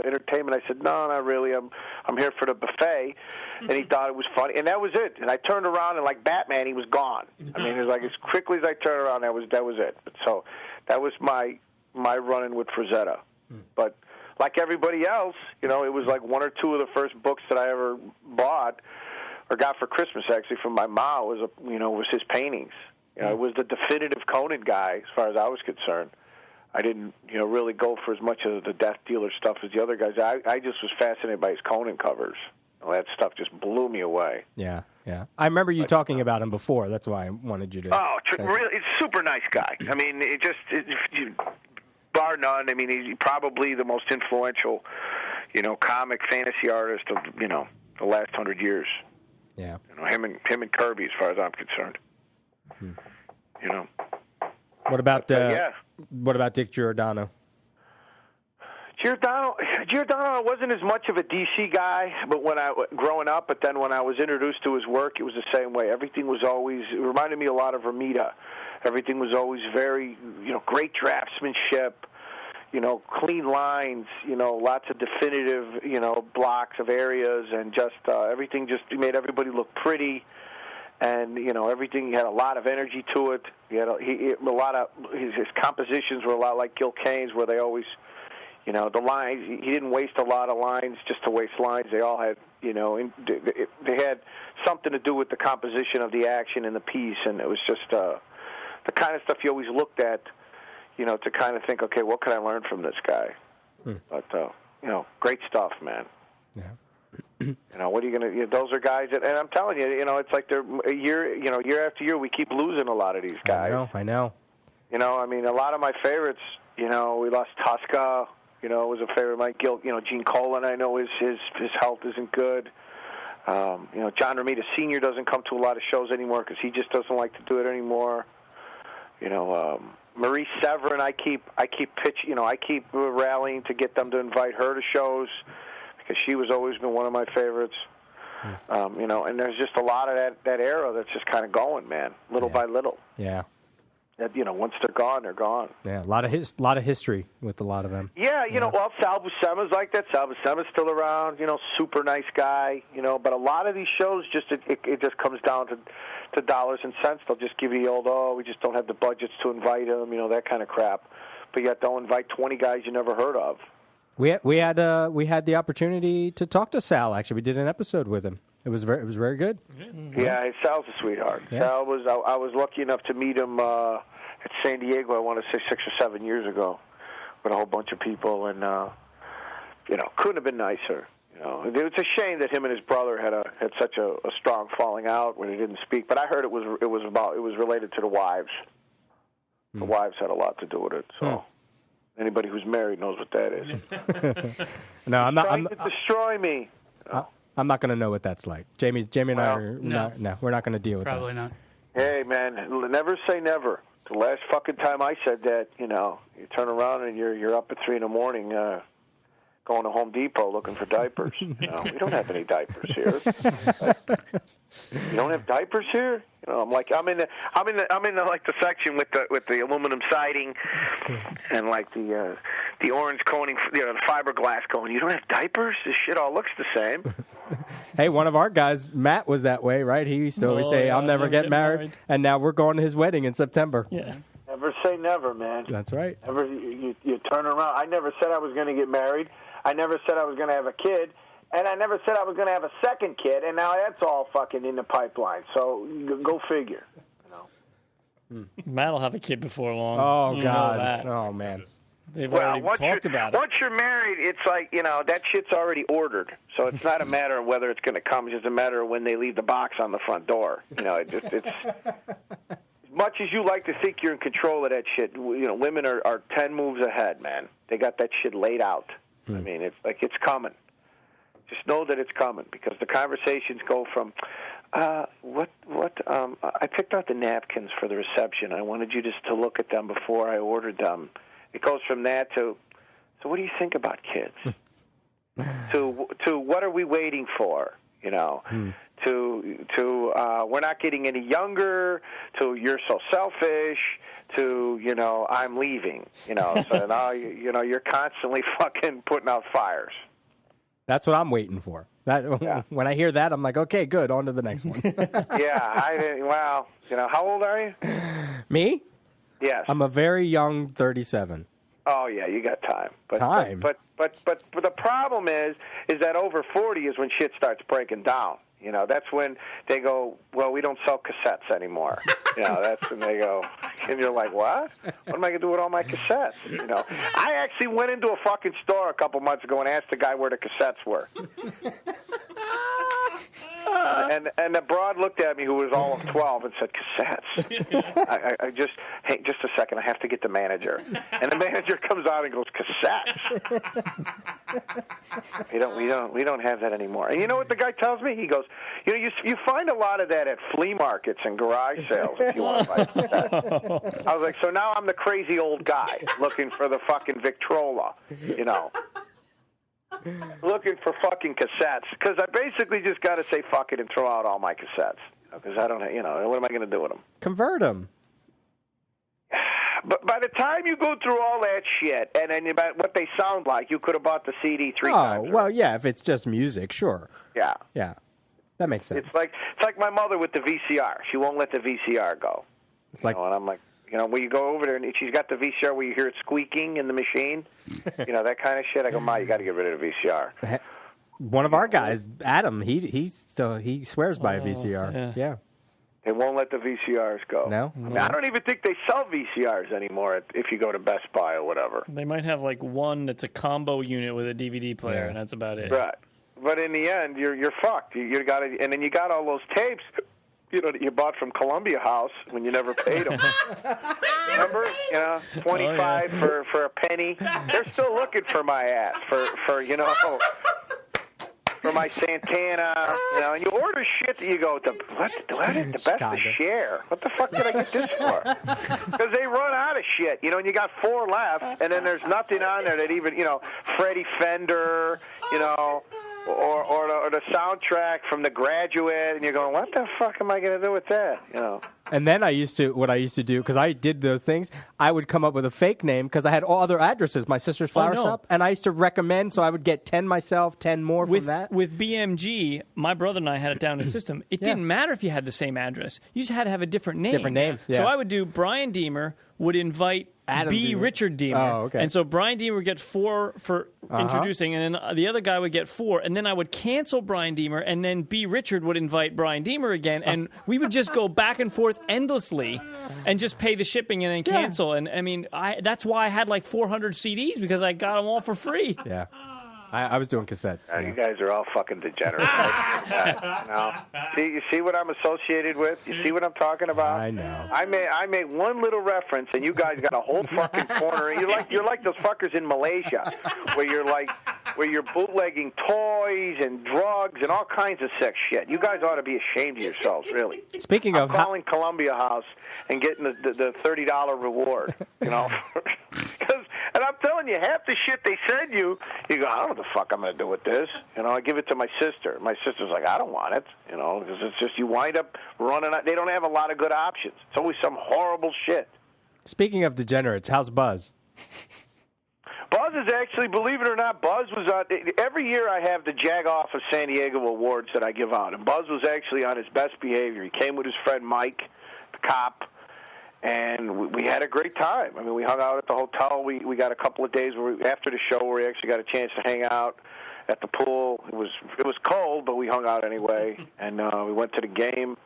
S5: entertainment?" I said, "No, not really. I'm here for the buffet." And he thought it was funny, and that was it. And I turned around, and like Batman, he was gone. I mean, it was like as quickly as I turned around, that was it. But so that was my run-in with Frazetta. But like everybody else, it was like 1 or 2 of the first books that I ever bought. Or got for Christmas actually from my mom was his paintings. It was the definitive Conan guy as far as I was concerned. I didn't really go for as much of the Death Dealer stuff as the other guys. I just was fascinated by his Conan covers. That stuff just blew me away.
S4: Yeah. I remember you talking about him before. That's why I wanted you to.
S5: Oh, really? He's a super nice guy. I mean, bar none. I mean, he's probably the most influential, comic fantasy artist of the last 100 years.
S4: Yeah,
S5: him and Kirby, as far as I'm concerned.
S4: What about Dick Giordano?
S5: Giordano wasn't as much of a DC guy, but growing up, but then when I was introduced to his work, it was the same way. Everything was always, it reminded me a lot of Romita. Everything was always very, great draftsmanship. Clean lines, lots of definitive, blocks of areas, and just everything just made everybody look pretty. and everything. He had a lot of energy to it. He had a lot of his compositions were a lot like Gil Kane's, where they always, the lines. He didn't waste a lot of lines just to waste lines. They all had, they had something to do with the composition of the action and the piece, and it was just the kind of stuff you always looked at, to kind of think, okay, what can I learn from this guy? But great stuff, man.
S4: Yeah.
S5: What are you gonna? Those are guys that, and I'm telling you, it's like they're year after year, we keep losing a lot of these guys.
S4: I know.
S5: I mean, a lot of my favorites. We lost Tuska. Was a favorite. Mike Gil. Gene Colan. I know his health isn't good. John Romita Sr. doesn't come to a lot of shows anymore because he just doesn't like to do it anymore. Marie Severin, I keep pitching. I keep rallying to get them to invite her to shows because she was always been one of my favorites. And there's just a lot of that era that's just kind of going, man, little by little.
S4: Yeah.
S5: That once they're gone, they're gone.
S4: Yeah, a lot of history with a lot of them.
S5: Yeah, well, Sal Buscema's like that. Sal Buscema's still around. Super nice guy. But a lot of these shows it just comes down to dollars and cents. They'll just give you the old, we just don't have the budgets to invite them. That kind of crap. But yet they'll invite 20 guys you never heard of.
S4: We had the opportunity to talk to Sal. Actually, we did an episode with him. It was very good.
S5: Yeah, Sal's a sweetheart.
S4: Yeah.
S5: Sal was. I was lucky enough to meet him at San Diego. I want to say 6 or 7 years ago, with a whole bunch of people, and couldn't have been nicer. It's a shame that him and his brother had such a strong falling out when he didn't speak. But I heard it was related to the wives. The wives had a lot to do with it. So. Anybody who's married knows what that is.
S4: No, I'm not.
S5: Trying to destroy me.
S4: I'm not going to know what that's like. Jamie and I are no, we're not going to deal with
S2: Probably
S4: that.
S2: not.
S5: Hey, man, never say never. The last fucking time I said that, you turn around and you're up at 3 in the morning, going to Home Depot looking for diapers. We don't have any diapers here. You don't have diapers here? I'm in the section with the aluminum siding and like the orange coating, the fiberglass coating. You don't have diapers? This shit all looks the same.
S4: Hey, one of our guys, Matt, was that way, right? He used to always say, "I'll never get married," and now we're going to his wedding in September.
S1: Yeah.
S5: Never say never, man.
S4: That's right.
S5: Never, you turn around. I never said I was going to get married. I never said I was going to have a kid. And I never said I was going to have a second kid, and now that's all fucking in the pipeline. So go figure.
S1: Matt will have a kid before long.
S4: Oh,
S1: You know
S4: God.
S1: that.
S4: Oh, man.
S1: They've already talked about it.
S5: Once you're married, it's like, that shit's already ordered. So it's not a matter of whether it's going to come. It's just a matter of when they leave the box on the front door. It's as much as you like to think you're in control of that shit, women are 10 moves ahead, man. They got that shit laid out. I mean, it's like it's coming. Just know that it's coming because the conversations go from, I picked out the napkins for the reception. I wanted you just to look at them before I ordered them. It goes from that to, so what do you think about kids? to what are we waiting for? To we're not getting any younger. To you're so selfish. To I'm leaving. So now you're constantly fucking putting out fires.
S4: That's what I'm waiting for. When I hear that, I'm like, okay, good, on to the next one.
S5: Wow. How old are you?
S4: Me?
S5: Yes.
S4: I'm a very young 37.
S5: Oh yeah, you got time. But the problem is that over 40 is when shit starts breaking down. That's when they go, well, we don't sell cassettes anymore. That's when they go, and you're like, what? What am I going to do with all my cassettes? I actually went into a fucking store a couple months ago and asked the guy where the cassettes were. And the broad looked at me, who was all of 12, and said, cassettes? I just a second, I have to get the manager. And the manager comes out and goes, cassettes? We don't have that anymore. And you know what the guy tells me? He goes, you find a lot of that at flea markets and garage sales if you want to buy cassettes. I was like, so now I'm the crazy old guy looking for the fucking Victrola, looking for fucking cassettes, because I basically just got to say fuck it and throw out all my cassettes, because I don't, what am I going to do with them?
S4: Convert them.
S5: But by the time you go through all that shit, and then about what they sound like, you could have bought the CD 3 times.
S4: Oh, well, yeah, if it's just music, sure.
S5: Yeah.
S4: Yeah. That makes sense.
S5: It's like my mother with the VCR. She won't let the VCR go.
S4: It's like,
S5: and I'm like, when you go over there and she's got the VCR where you hear it squeaking in the machine, that kind of shit. I go, Ma, you got to get rid of the VCR.
S4: One of our guys, Adam, he swears by a VCR. Yeah.
S5: They won't let the VCRs go.
S4: No?
S5: I don't even think they sell VCRs anymore if you go to Best Buy or whatever.
S1: They might have like one that's a combo unit with a DVD player, and that's about it.
S5: Right. But in the end, you're fucked. You got to, and then you got all those tapes, that you bought from Columbia House when you never paid them. Remember? 25 for a penny. They're still looking for my ass for for my Santana, and you order shit that you go, the best to share. What the fuck did I get this for? Because they run out of shit, and you got 4 left, and then there's nothing on there that even, Freddie Fender, or the soundtrack from The Graduate, and you're going, what the fuck am I going to do with that?
S4: And then what I used to do, because I did those things, I would come up with a fake name because I had all other addresses, my sister's flower shop, and I used to recommend, so I would get 10 myself, 10 more from that.
S1: With BMG, my brother and I had it down in the system. It didn't matter if you had the same address. You just had to have a different name.
S4: Different name, yeah.
S1: So I would do Brian Deemer would invite Richard Deemer.
S4: Oh, okay.
S1: And so Brian Deemer would get 4 for introducing, and then the other guy would get 4, and then I would cancel Brian Deemer, and then B. Richard would invite Brian Deemer again, and we would just go back and forth endlessly and just pay the shipping and then cancel. And, that's why I had like 400 CDs, because I got them all for free.
S4: Yeah. I was doing cassettes.
S5: You guys are all fucking degenerates. You see what I'm associated with? You see what I'm talking about?
S4: I know.
S5: I made one little reference, and you guys got a whole fucking corner. You're like those fuckers in Malaysia, where you're bootlegging toys and drugs and all kinds of sick shit. You guys ought to be ashamed of yourselves, really.
S4: Speaking of
S5: calling Columbia House and getting the $30 reward, and I'm telling you, half the shit they send you go, I don't know what the fuck I'm going to do with this. I give it to my sister. My sister's like, I don't want it. Because it's just you wind up running out. They don't have a lot of good options. It's always some horrible shit.
S4: Speaking of degenerates, how's Buzz?
S5: Buzz is actually, believe it or not, Buzz was on. Every year I have the Jag Off of San Diego awards that I give out, and Buzz was actually on his best behavior. He came with his friend Mike, the cop, and we had a great time. We hung out at the hotel. We got a couple of days after the show where we actually got a chance to hang out at the pool. It was cold, but we hung out anyway, and we went to the game.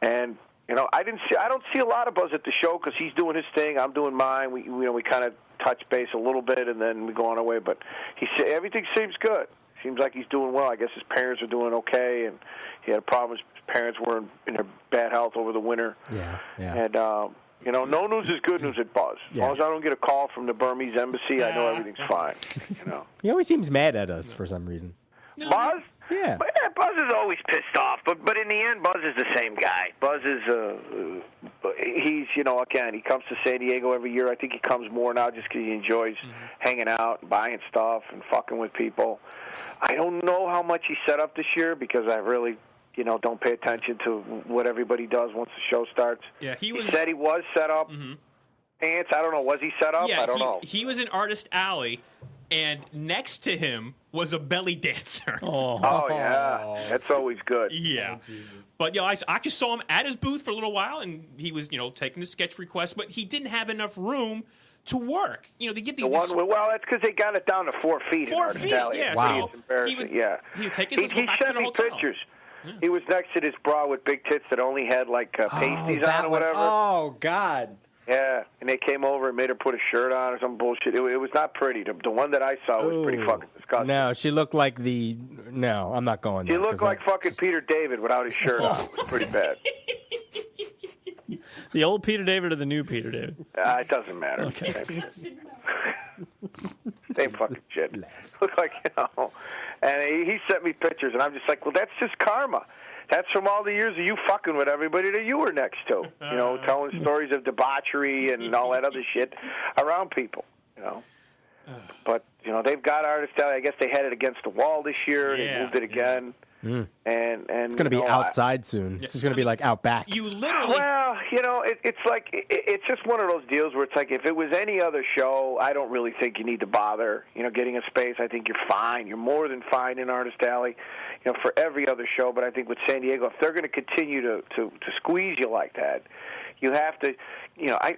S5: And I don't see a lot of Buzz at the show because he's doing his thing, I'm doing mine. We kind of touch base a little bit, and then we go on our way. But everything seems good. Seems like he's doing well. I guess his parents are doing okay, and he had a problem. His parents were in their bad health over the winter.
S4: Yeah.
S5: And no news is good news at Buzz. As long as I don't get a call from the Burmese embassy, I know everything's fine.
S4: He always seems mad at us for some reason.
S5: Buzz?
S4: Yeah.
S5: But Buzz is always pissed off, but in the end, Buzz is the same guy. Buzz is he's again, he comes to San Diego every year. I think he comes more now just because he enjoys hanging out, and buying stuff, and fucking with people. I don't know how much he set up this year because I really don't pay attention to what everybody does once the show starts.
S3: Yeah, he
S5: said he was set up. Pants, I don't know. Was he set up?
S3: Yeah,
S5: I don't know.
S3: He was in Artist Alley, and next to him was a belly dancer.
S5: Oh yeah. That's always good.
S3: Yeah. Oh, Jesus. But I actually saw him at his booth for a little while, and he was, taking the sketch requests, but he didn't have enough room to work. They get
S5: well, that's because they got it down to 4 feet.
S3: 4 feet, yeah.
S4: Wow.
S3: So
S5: it's embarrassing.
S3: He would take his
S5: he
S3: back to
S5: sent
S3: the
S5: me
S3: hotel.
S5: pictures. Yeah. He was next to this bra with big tits that only had pasties on or whatever.
S4: Oh God.
S5: Yeah, and they came over and made her put a shirt on or some bullshit. It was not pretty. The one that I saw was pretty fucking disgusting.
S4: No, she looked like No, I'm not going there.
S5: She looked like fucking Peter David without his shirt on. It was pretty bad.
S1: The old Peter David or the new Peter David?
S5: It doesn't matter.
S1: Okay.
S5: Same fucking shit. Look like, And he sent me pictures, and I'm just like, well, that's just karma. That's from all the years of you fucking with everybody that you were next to. Telling stories of debauchery and all that other shit around people. But they've got Artist Alley. I guess they had it against the wall this year.
S3: Yeah.
S5: They moved it again.
S4: Mm.
S5: And
S4: it's going to be outside soon. It's just going to be like out back.
S3: You literally.
S5: Well, it's like it's just one of those deals where it's like if it was any other show, I don't really think you need to bother. Getting a space, I think you're fine. You're more than fine in Artist Alley. For every other show. But I think with San Diego, if they're going to continue to squeeze you like that, you have to.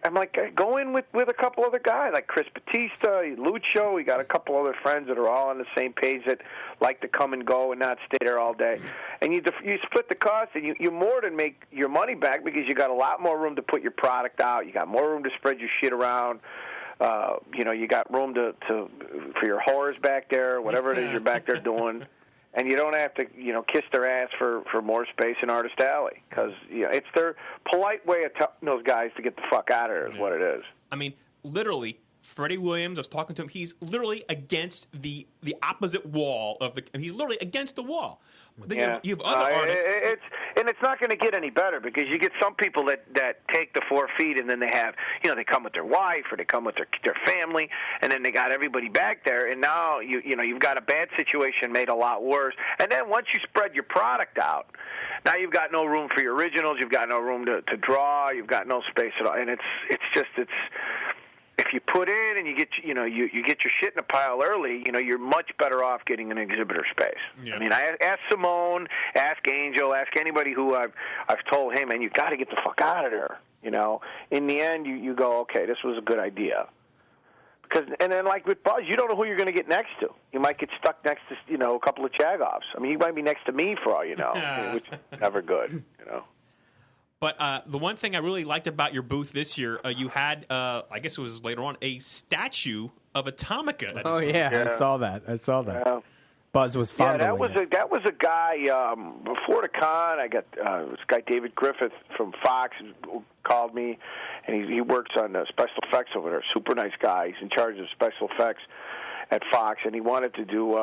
S5: I'm like, go in with a couple other guys like Chris Batista, Lucho. We got a couple other friends that are all on the same page that like to come and go and not stay there all day. And you split the cost, and you more than make your money back because you got a lot more room to put your product out. You got more room to spread your shit around. You got room for your whores back there, whatever it is you're back there doing. And you don't have to, kiss their ass for more space in Artist Alley because it's their polite way of telling those guys to get the fuck out of there is what it is.
S3: I mean, literally, Freddie Williams, I was talking to him, he's literally against the opposite wall of he's literally against the wall. Then you have other artists.
S5: It's not going to get any better because you get some people that take the 4 feet and then they have, they come with their wife or they come with their family and then they got everybody back there and now you've got a bad situation made a lot worse. And then once you spread your product out, now you've got no room for your originals, you've got no room to draw, you've got no space at all, and it's if you put in and you get you get your shit in a pile early, you're much better off getting an exhibitor space. Yeah. I mean, I ask Simone, ask Angel, ask anybody who I've told, hey man, you got to get the fuck out of there. In the end, you go, okay, this was a good idea. And then like with Buzz, you don't know who you're going to get next to. You might get stuck next to a couple of Chagoffs. I mean, he might be next to me for all you know, which is never good.
S3: But the one thing I really liked about your booth this year, you had, I guess it was later on, a statue of Atomica.
S4: Oh, yeah, I saw that. Yeah. Buzz was fondling
S5: that was a guy, before the con, I got this guy David Griffith from Fox who called me, and he works on special effects over there. Super nice guy. He's in charge of special effects at Fox, and he wanted to do,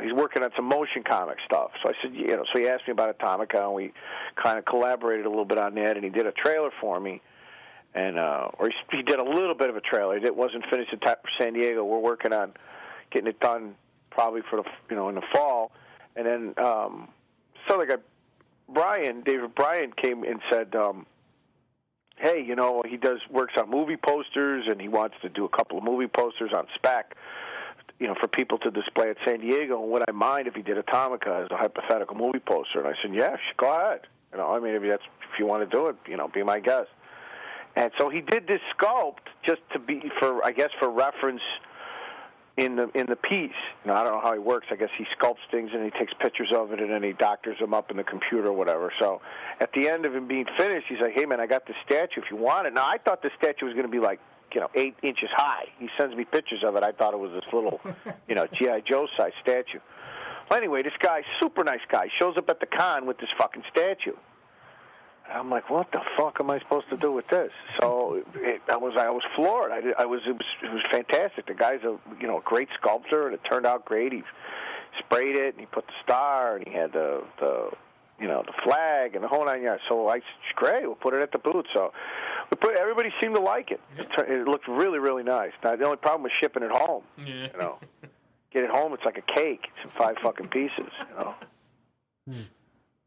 S5: he's working on some motion comic stuff. So I said, so he asked me about Atomica, and we kind of collaborated a little bit on that, and he did a trailer for me, and or he did a little bit of a trailer. It wasn't finished in time for San Diego. We're working on getting it done probably for the, in the fall. And then, so the guy, David Bryan came and said, hey, he works on movie posters, and he wants to do a couple of movie posters on spec, for people to display at San Diego, and would I mind if he did Atomica as a hypothetical movie poster? And I said, yeah, go ahead. If you want to do it, be my guest. And so he did this sculpt just to be for reference in the piece. I don't know how he works. I guess he sculpts things and he takes pictures of it and then he doctors them up in the computer or whatever. So at the end of him being finished, he's like, hey man, I got this statue if you want it. Now I thought the statue was going to be like 8 inches high. He sends me pictures of it. I thought it was this little, G.I. Joe size statue. Well, anyway, this guy, super nice guy, shows up at the con with this fucking statue. I'm like, what the fuck am I supposed to do with this? So I was floored. It was fantastic. The guy's a great sculptor, and it turned out great. He sprayed it, and he put the star, and he had the flag and the whole 9 yards. So it's great. We'll put it at the booth. So everybody seemed to like it. It looked really, really nice. Now the only problem was shipping it home. Yeah. Get it home, it's like a cake. It's in 5 fucking pieces.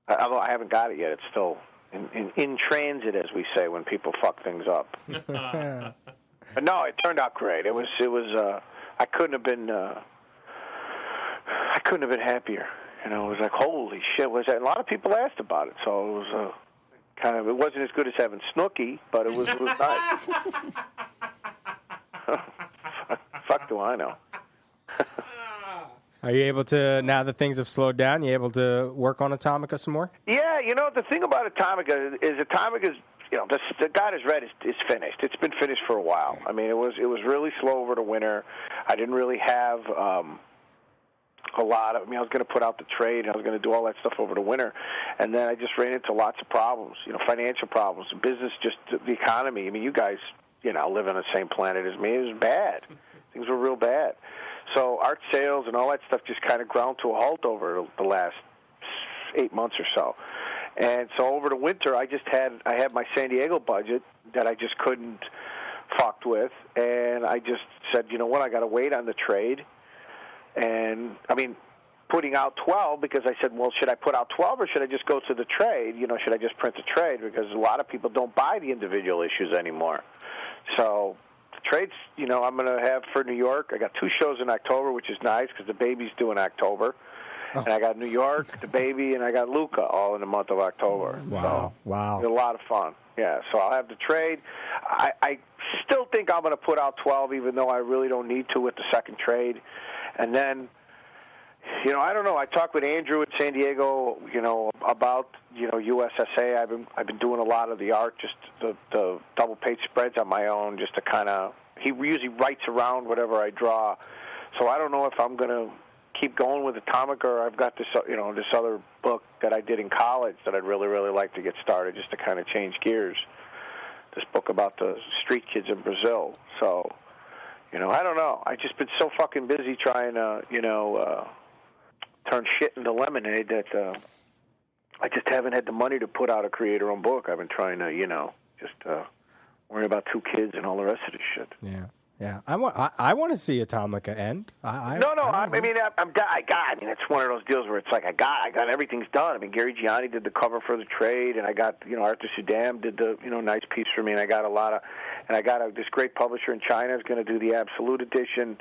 S5: Although I haven't got it yet, it's still in transit, as we say when people fuck things up. But no, it turned out great. It was. I couldn't have been happier. It was like, holy shit, was that? And a lot of people asked about it, so it was it wasn't as good as having Snooki, but it was nice. Fuck do I know?
S4: Are you able to, now that things have slowed down, you able to work on Atomica some more?
S5: Yeah, the thing about Atomica is the God is Red is finished. It's been finished for a while. I mean, it was really slow over the winter. I didn't really have a lot of, I was going to put out the trade, and I was going to do all that stuff over the winter, and then I just ran into lots of problems, financial problems, business, just the economy. You guys, live on the same planet as me. It was bad. Things were real bad. So art sales and all that stuff just kind of ground to a halt over the last 8 months or so. And so over the winter, I had my San Diego budget that I just couldn't fuck with, and I just said, you know what, I got to wait on the trade. And putting out 12 because I said, well, should I put out 12 or should I just go to the trade? Should I just print the trade? Because a lot of people don't buy the individual issues anymore. So the trades, I'm going to have for New York. I got 2 shows in October, which is nice because the baby's due in October. Oh. And I got New York, the baby, and I got Luca all in the month of October.
S4: Wow,
S5: so
S4: wow.
S5: It's a lot of fun. Yeah, so I'll have the trade. I still think I'm going to put out 12, even though I really don't need to with the second trade. And then, I don't know. I talked with Andrew at San Diego, about, USSA. I've been doing a lot of the art, just the double-page spreads on my own, just to kind of, he usually writes around whatever I draw. So I don't know if I'm going to keep going with Atomic, or I've got this, this other book that I did in college that I'd really, really like to get started, just to kind of change gears. This book about the street kids in Brazil. So, I don't know. I've just been so fucking busy trying to, turn shit into lemonade that I just haven't had the money to put out a creator-owned book. I've been trying to, just worry about 2 kids and all the rest of this shit.
S4: Yeah. Yeah, I want to see Atomica end.
S5: I mean, it's one of those deals where it's like I got everything's done. I mean, Gary Gianni did the cover for the trade, and I got Arthur Sudam did the nice piece for me, and I got this great publisher in China is going to do the Absolute edition,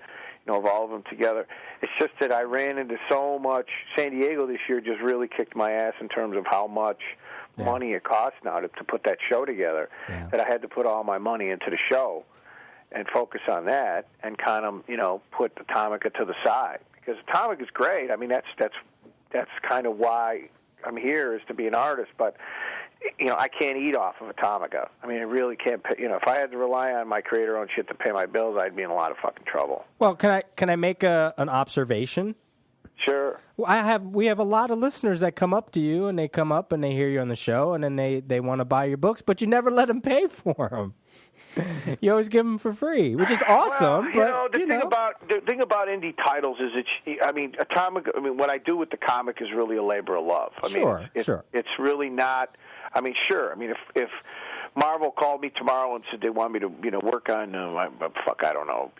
S5: of all of them together. It's just that I ran into so much. San Diego this year just really kicked my ass in terms of how much money it costs now to put that show together. Yeah. That I had to put all my money into the show and focus on that, and kind of, put Atomica to the side, because Atomica is great. I mean, that's kind of why I'm here, is to be an artist. But I can't eat off of Atomica. I mean, I really can't. If I had to rely on my creator-owned shit to pay my bills, I'd be in a lot of fucking trouble.
S4: Well, can I make an observation?
S5: Sure.
S4: Well, we have a lot of listeners that come up to you, and they come up and they hear you on the show, and then they want to buy your books, but you never let them pay for them. You always give them for free, which is awesome.
S5: Well, the thing about indie titles is Atomic. I mean, what I do with the comic is really a labor of love.
S4: Sure.
S5: It's really not. I mean, sure. I mean, if Marvel called me tomorrow and said they want me to, work on, I don't know,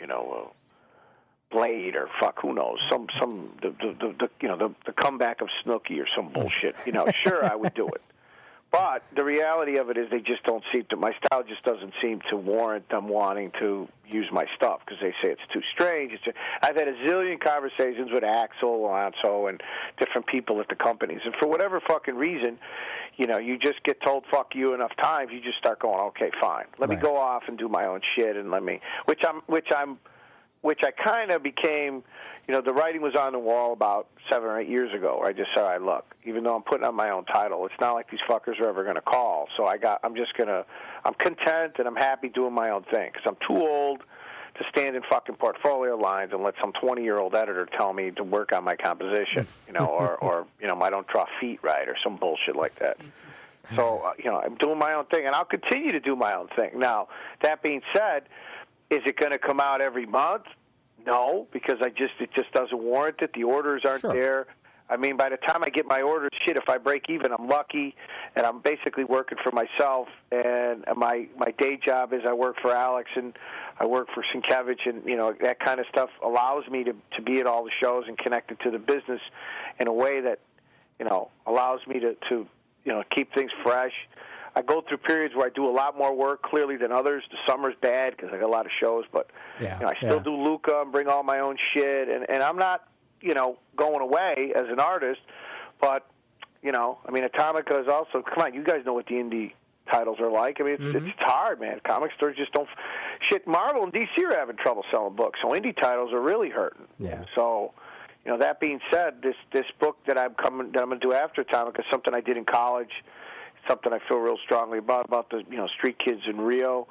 S5: Blade or who knows, the comeback of Snooki or some bullshit, sure, I would do it. But the reality of it is they just don't seem to, my style just doesn't seem to warrant them wanting to use my stuff, because they say it's too strange. I've had a zillion conversations with Axel, Alonso, and different people at the companies, and for whatever fucking reason, you just get told fuck you enough times, you just start going, okay, fine, let me go off and do my own shit, and which I kind of became, the writing was on the wall about 7 or 8 years ago. I just said, all right, look, even though I'm putting on my own title, it's not like these fuckers are ever going to call. So I'm content and I'm happy doing my own thing, because I'm too old to stand in fucking portfolio lines and let some 20-year-old editor tell me to work on my composition, or I don't draw feet right or some bullshit like that. So, I'm doing my own thing, and I'll continue to do my own thing. Now, that being said, is it going to come out every month? No, because it just doesn't warrant it. The orders aren't there. I mean, by the time I get my orders, shit, if I break even, I'm lucky, and I'm basically working for myself. And my day job is I work for Alex and I work for Sienkiewicz, and that kind of stuff allows me to be at all the shows and connected to the business in a way that allows me to keep things fresh. I go through periods where I do a lot more work, clearly, than others. The summer's bad because I got a lot of shows, but I still do Luca and bring all my own shit, and I'm not, going away as an artist, but, Atomica is also, come on, you guys know what the indie titles are like. I mean, it's hard, man. Comic stores just don't, shit, Marvel and DC are having trouble selling books, so indie titles are really hurting.
S4: Yeah.
S5: So, that being said, this book that I'm going to do after Atomica is something I did in college, something I feel real strongly about the street kids in Rio,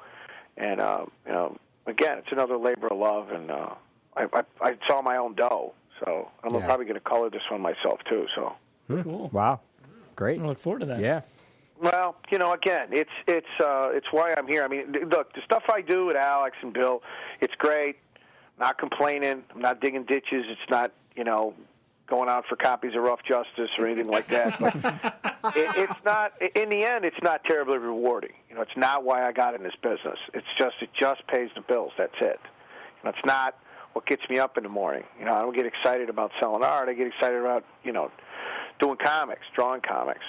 S5: and again, it's another labor of love, and I saw my own dough, so I'm probably going to color this one myself too. So
S1: cool,
S4: wow, great.
S1: I look forward to that.
S4: Yeah.
S5: Well, again, it's why I'm here. I mean, look, the stuff I do with Alex and Bill, it's great. I'm not complaining. I'm not digging ditches. It's not going out for copies of Rough Justice or anything like that. But it's not. In the end, it's not terribly rewarding. It's not why I got in this business. It just pays the bills. That's it. It's not what gets me up in the morning. I don't get excited about selling art. I get excited about, doing comics, drawing comics.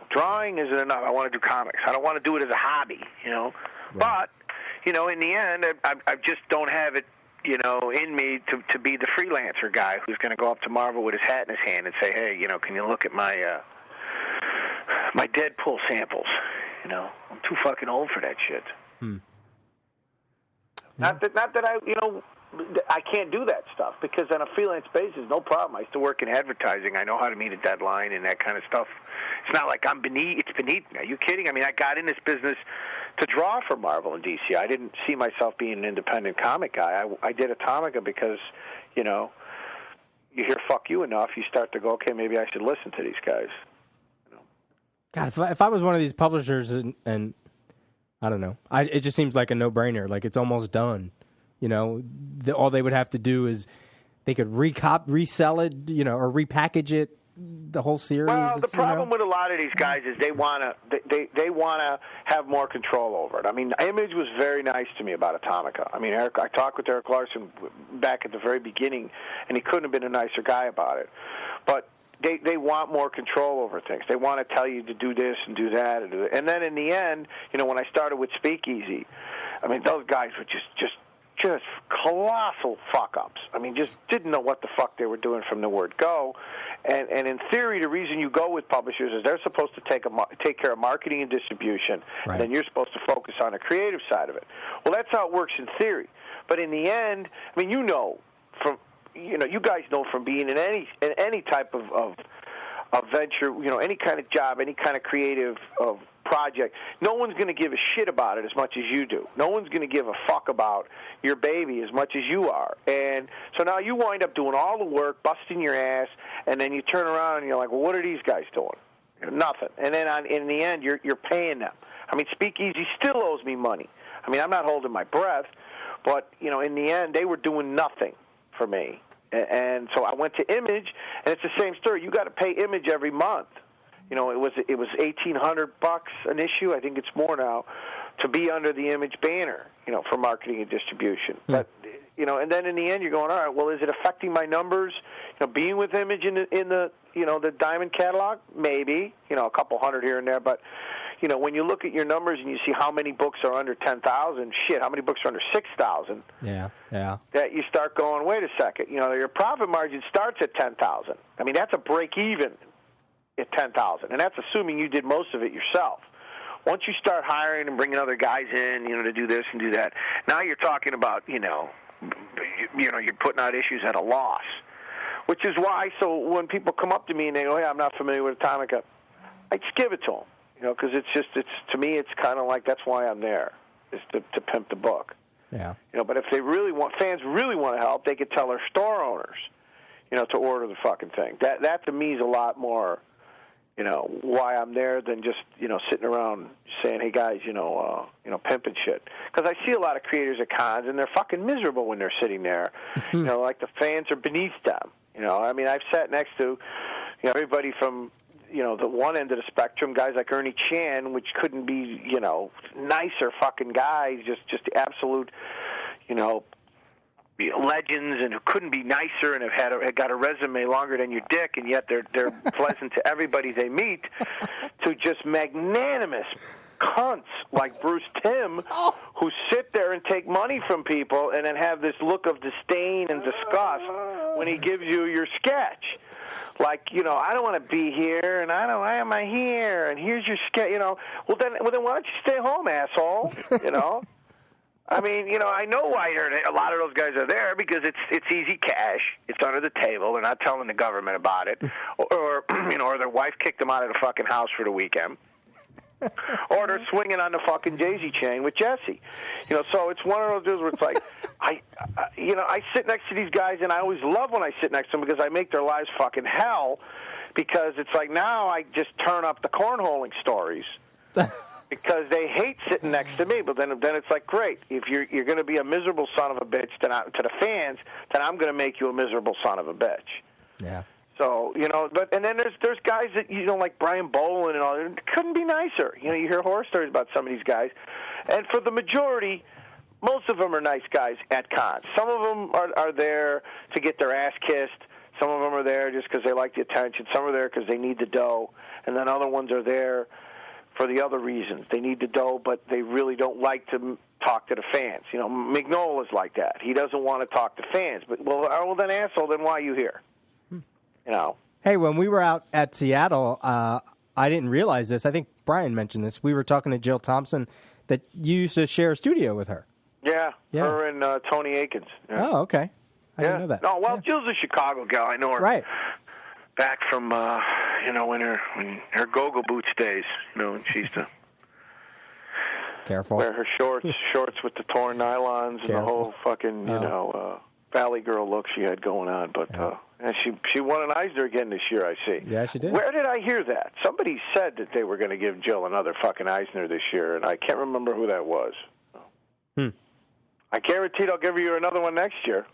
S5: Drawing isn't enough. I want to do comics. I don't want to do it as a hobby, Right. But, in the end, I just don't have it, in me to be the freelancer guy who's going to go up to Marvel with his hat in his hand and say, hey, can you look at my my Deadpool samples? I'm too fucking old for that shit. Not that I can't do that stuff, because on a freelance basis, no problem. I used to work in advertising. I know how to meet a deadline and that kind of stuff. It's not like it's beneath me. Are you kidding? I mean, I got in this business to draw for Marvel and DC. I didn't see myself being an independent comic guy. I did Atomica because, you hear "fuck you" enough, you start to go, okay, maybe I should listen to these guys.
S4: God, if I was one of these publishers, and I don't know, it just seems like a no-brainer. Like, it's almost done. All they would have to do is they could resell it, or repackage it, the whole series.
S5: Well, the problem with a lot of these guys is they want to have more control over it. I mean, Image was very nice to me about Atomica. I mean, I talked with Eric Larson back at the very beginning, and he couldn't have been a nicer guy about it. But they want more control over things. They want to tell you to do this and do that and then in the end, when I started with Speakeasy, I mean, those guys were just colossal fuck-ups. I mean, just didn't know what the fuck they were doing from the word go. And in theory, the reason you go with publishers is they're supposed to take care of marketing and distribution, right. And then you're supposed to focus on the creative side of it. Well, that's how it works in theory. But in the end, I mean, you guys know from being in any type of venture, any kind of job, any kind of creative project, no one's going to give a shit about it as much as you do. No one's going to give a fuck about your baby as much as you are. And so now you wind up doing all the work, busting your ass, and then you turn around and you're like, well, what are these guys doing? Nothing. And then in the end, you're paying them. I mean, Speakeasy still owes me money. I mean, I'm not holding my breath, but, in the end, they were doing nothing for me. And so I went to Image, and it's the same story. You got to pay Image every month. It was $1,800 an issue. I think it's more now to be under the Image banner, for marketing and distribution. But and then in the end, you're going, all right. Well, is it affecting my numbers? Being with Image in the the Diamond catalog, maybe a couple hundred here and there. But when you look at your numbers and you see how many books are under 10,000, how many books are under 6,000?
S4: Yeah.
S5: That you start going, wait a second. Your profit margin starts at 10,000. I mean, that's a break even at 10,000, and that's assuming you did most of it yourself. Once you start hiring and bringing other guys in, to do this and do that, now you're talking about, you're putting out issues at a loss, which is why. So when people come up to me and they go, "Hey, I'm not familiar with Atomica," I just give it to them, because it's to me, it's kind of like that's why I'm there, is to pimp the book.
S4: Yeah.
S5: But if fans really want to help, they could tell their store owners, to order the fucking thing. That to me is a lot more. Why I'm there than just, sitting around saying, hey, guys, pimping shit. Because I see a lot of creators at cons, and they're fucking miserable when they're sitting there. Like the fans are beneath them. I mean, I've sat next to, everybody from, the one end of the spectrum, guys like Ernie Chan, which couldn't be, nicer fucking guys, just absolute, legends, and who couldn't be nicer and have got a resume longer than your dick, and yet they're pleasant to everybody they meet, to just magnanimous cunts like Bruce Timm, who sit there and take money from people and then have this look of disdain and disgust when he gives you your sketch. Like, I don't want to be here, and why am I here? And here's your sketch, Well, then why don't you stay home, asshole? I mean, I know why a lot of those guys are there, because it's easy cash. It's under the table. They're not telling the government about it, or their wife kicked them out of the fucking house for the weekend, or they're swinging on the fucking daisy chain with Jesse. So it's one of those deals where it's like, I sit next to these guys, and I always love when I sit next to them, because I make their lives fucking hell, because it's like now I just turn up the cornholing stories. Because they hate sitting next to me, but then it's like, great. If you're going to be a miserable son of a bitch to the fans, then I'm going to make you a miserable son of a bitch.
S4: Yeah.
S5: So and then there's guys that like Brian Boland and all. It couldn't be nicer. You hear horror stories about some of these guys, and for the majority, most of them are nice guys at cons. Some of them are there to get their ass kissed. Some of them are there just because they like the attention. Some are there because they need the dough. And then other ones are there for the other reasons. They need the dough, but they really don't like to talk to the fans. You know, McNoll is like that. He doesn't want to talk to fans. But, well then, asshole, then why are you here? You know.
S4: Hey, when we were out at Seattle, I didn't realize this. I think Brian mentioned this. We were talking to Jill Thompson that you used to share a studio with her.
S5: Yeah. Her and Tony Akins. Yeah.
S4: Oh, okay. I didn't know that.
S5: No, well, Jill's a Chicago gal. I know her.
S4: Right.
S5: Back from, when her go-go boots days, and she used to
S4: Careful.
S5: wear her shorts with the torn nylons and the whole fucking, Valley Girl look she had going on. But and she won an Eisner again this year, I see.
S4: Yeah, she did.
S5: Where did I hear that? Somebody said that they were going to give Jill another fucking Eisner this year, and I can't remember who that was. I guaranteed I'll give you another one next year.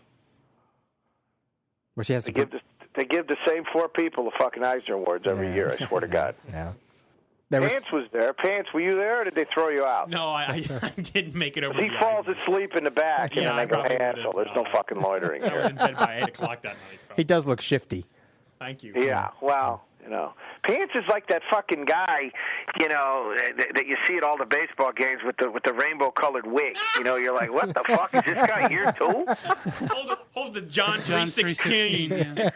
S4: Well, she has
S5: They give the same 4 people the fucking Eisner Awards every year, I swear to God.
S4: Yeah.
S5: Pants was there. Pants, were you there, or did they throw you out?
S3: No, I didn't make it over.
S5: He falls asleep in the back, and then they go, hey, asshole, there's no fucking loitering
S3: I was in
S5: here.
S3: bed by 8 o'clock that night.
S4: He does look shifty.
S3: Thank you.
S5: Yeah, well, Pants is like that fucking guy, that you see at all the baseball games with the rainbow-colored wig. You're like, what the fuck, is this guy here, too?
S3: Hold the John
S2: 316.
S3: 316.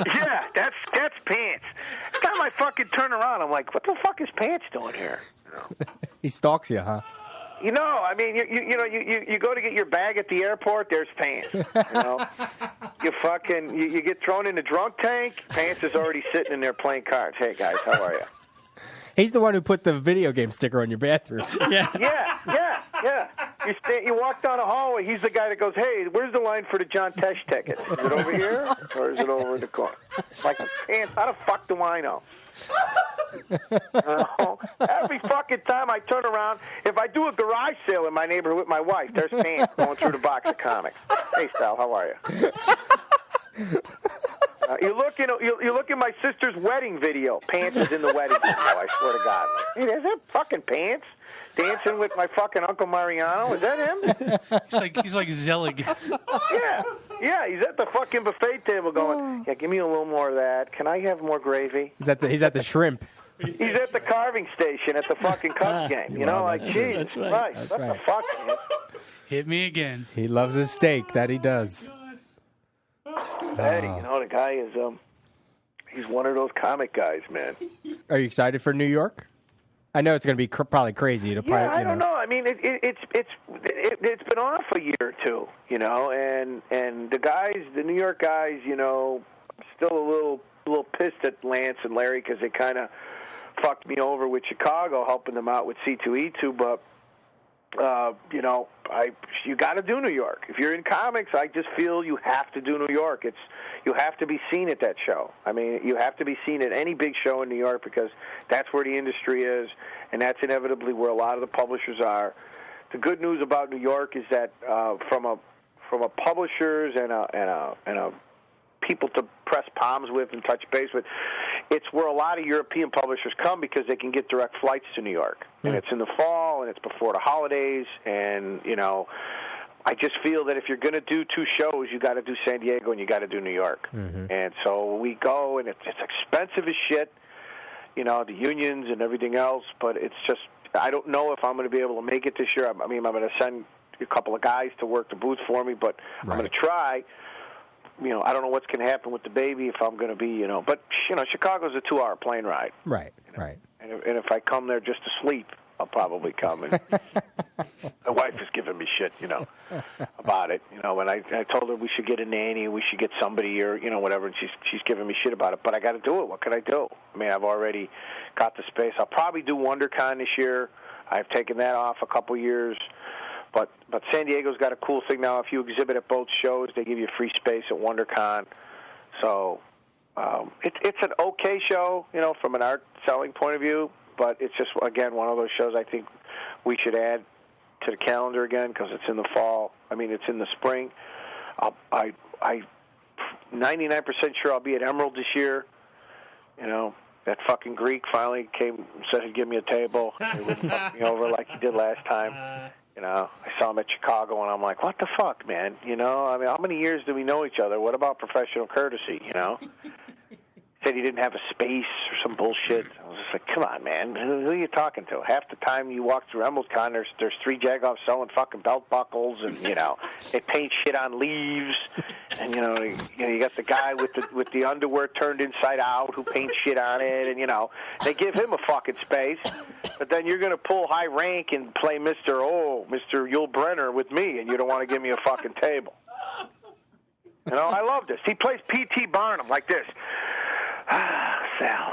S5: Yeah, that's Pants. Every time I fucking turn around, I'm like, what the fuck is Pants doing here?
S4: He stalks you, huh?
S5: You go to get your bag at the airport, there's Pants. You get thrown in the drunk tank, Pants is already sitting in there playing cards. Hey, guys, how are you?
S4: He's the one who put the video game sticker on your bathroom.
S5: Yeah. You walk down the hallway, he's the guy that goes, hey, where's the line for the John Tesh ticket? Is it over here, or is it over in the corner? Like, Pants, how the fuck do I know? Every fucking time I turn around, if I do a garage sale in my neighborhood with my wife, there's Pants going through the box of comics. Hey, Sal, how are you? You look at my sister's wedding video. Pants is in the wedding video, I swear to God. Hey, is that fucking Pants dancing with my fucking Uncle Mariano? Is that him?
S2: He's like Zelig.
S5: Yeah, he's at the fucking buffet table going, yeah, give me a little more of that. Can I have more gravy?
S4: He's at the shrimp.
S5: He's at the carving station at the fucking Cubs game. Jeez,
S1: that's right.
S5: Right.
S4: That's
S5: What
S4: right.
S5: the fuck, man?
S2: Hit me again.
S4: He loves his steak. That he does.
S5: Eddie, the guy is he's one of those comic guys, man.
S4: Are you excited for New York? I know it's going to be probably crazy to play.
S5: I don't know. I mean, it's been off a year or two, and the New York guys, still a little pissed at Lance and Larry because they kind of fucked me over with Chicago, helping them out with C2E2, but. You got to do New York. If you're in comics, I just feel you have to do New York. You have to be seen at that show. I mean, you have to be seen at any big show in New York because that's where the industry is, and that's inevitably where a lot of the publishers are. The good news about New York is that from a publishers and a people to press palms with and touch base with, it's where a lot of European publishers come because they can get direct flights to New York. And it's in the fall, and it's before the holidays, and, I just feel that if you're going to do 2 shows, you got to do San Diego and you got to do New York. Mm-hmm. And so we go, and it's expensive as shit, the unions and everything else, but it's just, I don't know if I'm going to be able to make it this year. I mean, I'm going to send a couple of guys to work the booth for me, but I'm going to try. I don't know what's going to happen with the baby if I'm going to be, but, Chicago's a 2-hour plane ride.
S4: Right.
S5: And if I come there just to sleep, I'll probably come. And my wife is giving me shit, about it. And I told her we should get a nanny, we should get somebody or, whatever, and she's giving me shit about it. But I got to do it. What can I do? I mean, I've already got the space. I'll probably do WonderCon this year. I've taken that off a couple years. But San Diego's got a cool thing now. If you exhibit at both shows, they give you free space at WonderCon. So it's an okay show, from an art selling point of view. But it's just, again, one of those shows I think we should add to the calendar again because it's in the fall. I mean, it's in the spring. I'm 99% sure I'll be at Emerald this year. That fucking Greek finally came and said he'd give me a table. He wouldn't fuck me over like he did last time. You know, I saw him at Chicago, and I'm like, what the fuck, man? You know, I mean, how many years do we know each other? What about professional courtesy, you know? Said he didn't have a space or some bullshit. I was just like, come on, man. Who are you talking to? Half the time you walk through Emmelscon, there's 3 jagoffs selling fucking belt buckles, and, you know, they paint shit on leaves. And, you know, you got the guy with the underwear turned inside out who paints shit on it. And, you know, they give him a fucking space. But then you're going to pull high rank and play Mr. Yul Brenner with me, and you don't want to give me a fucking table. You know, I love this. He plays P.T. Barnum like this. Sal,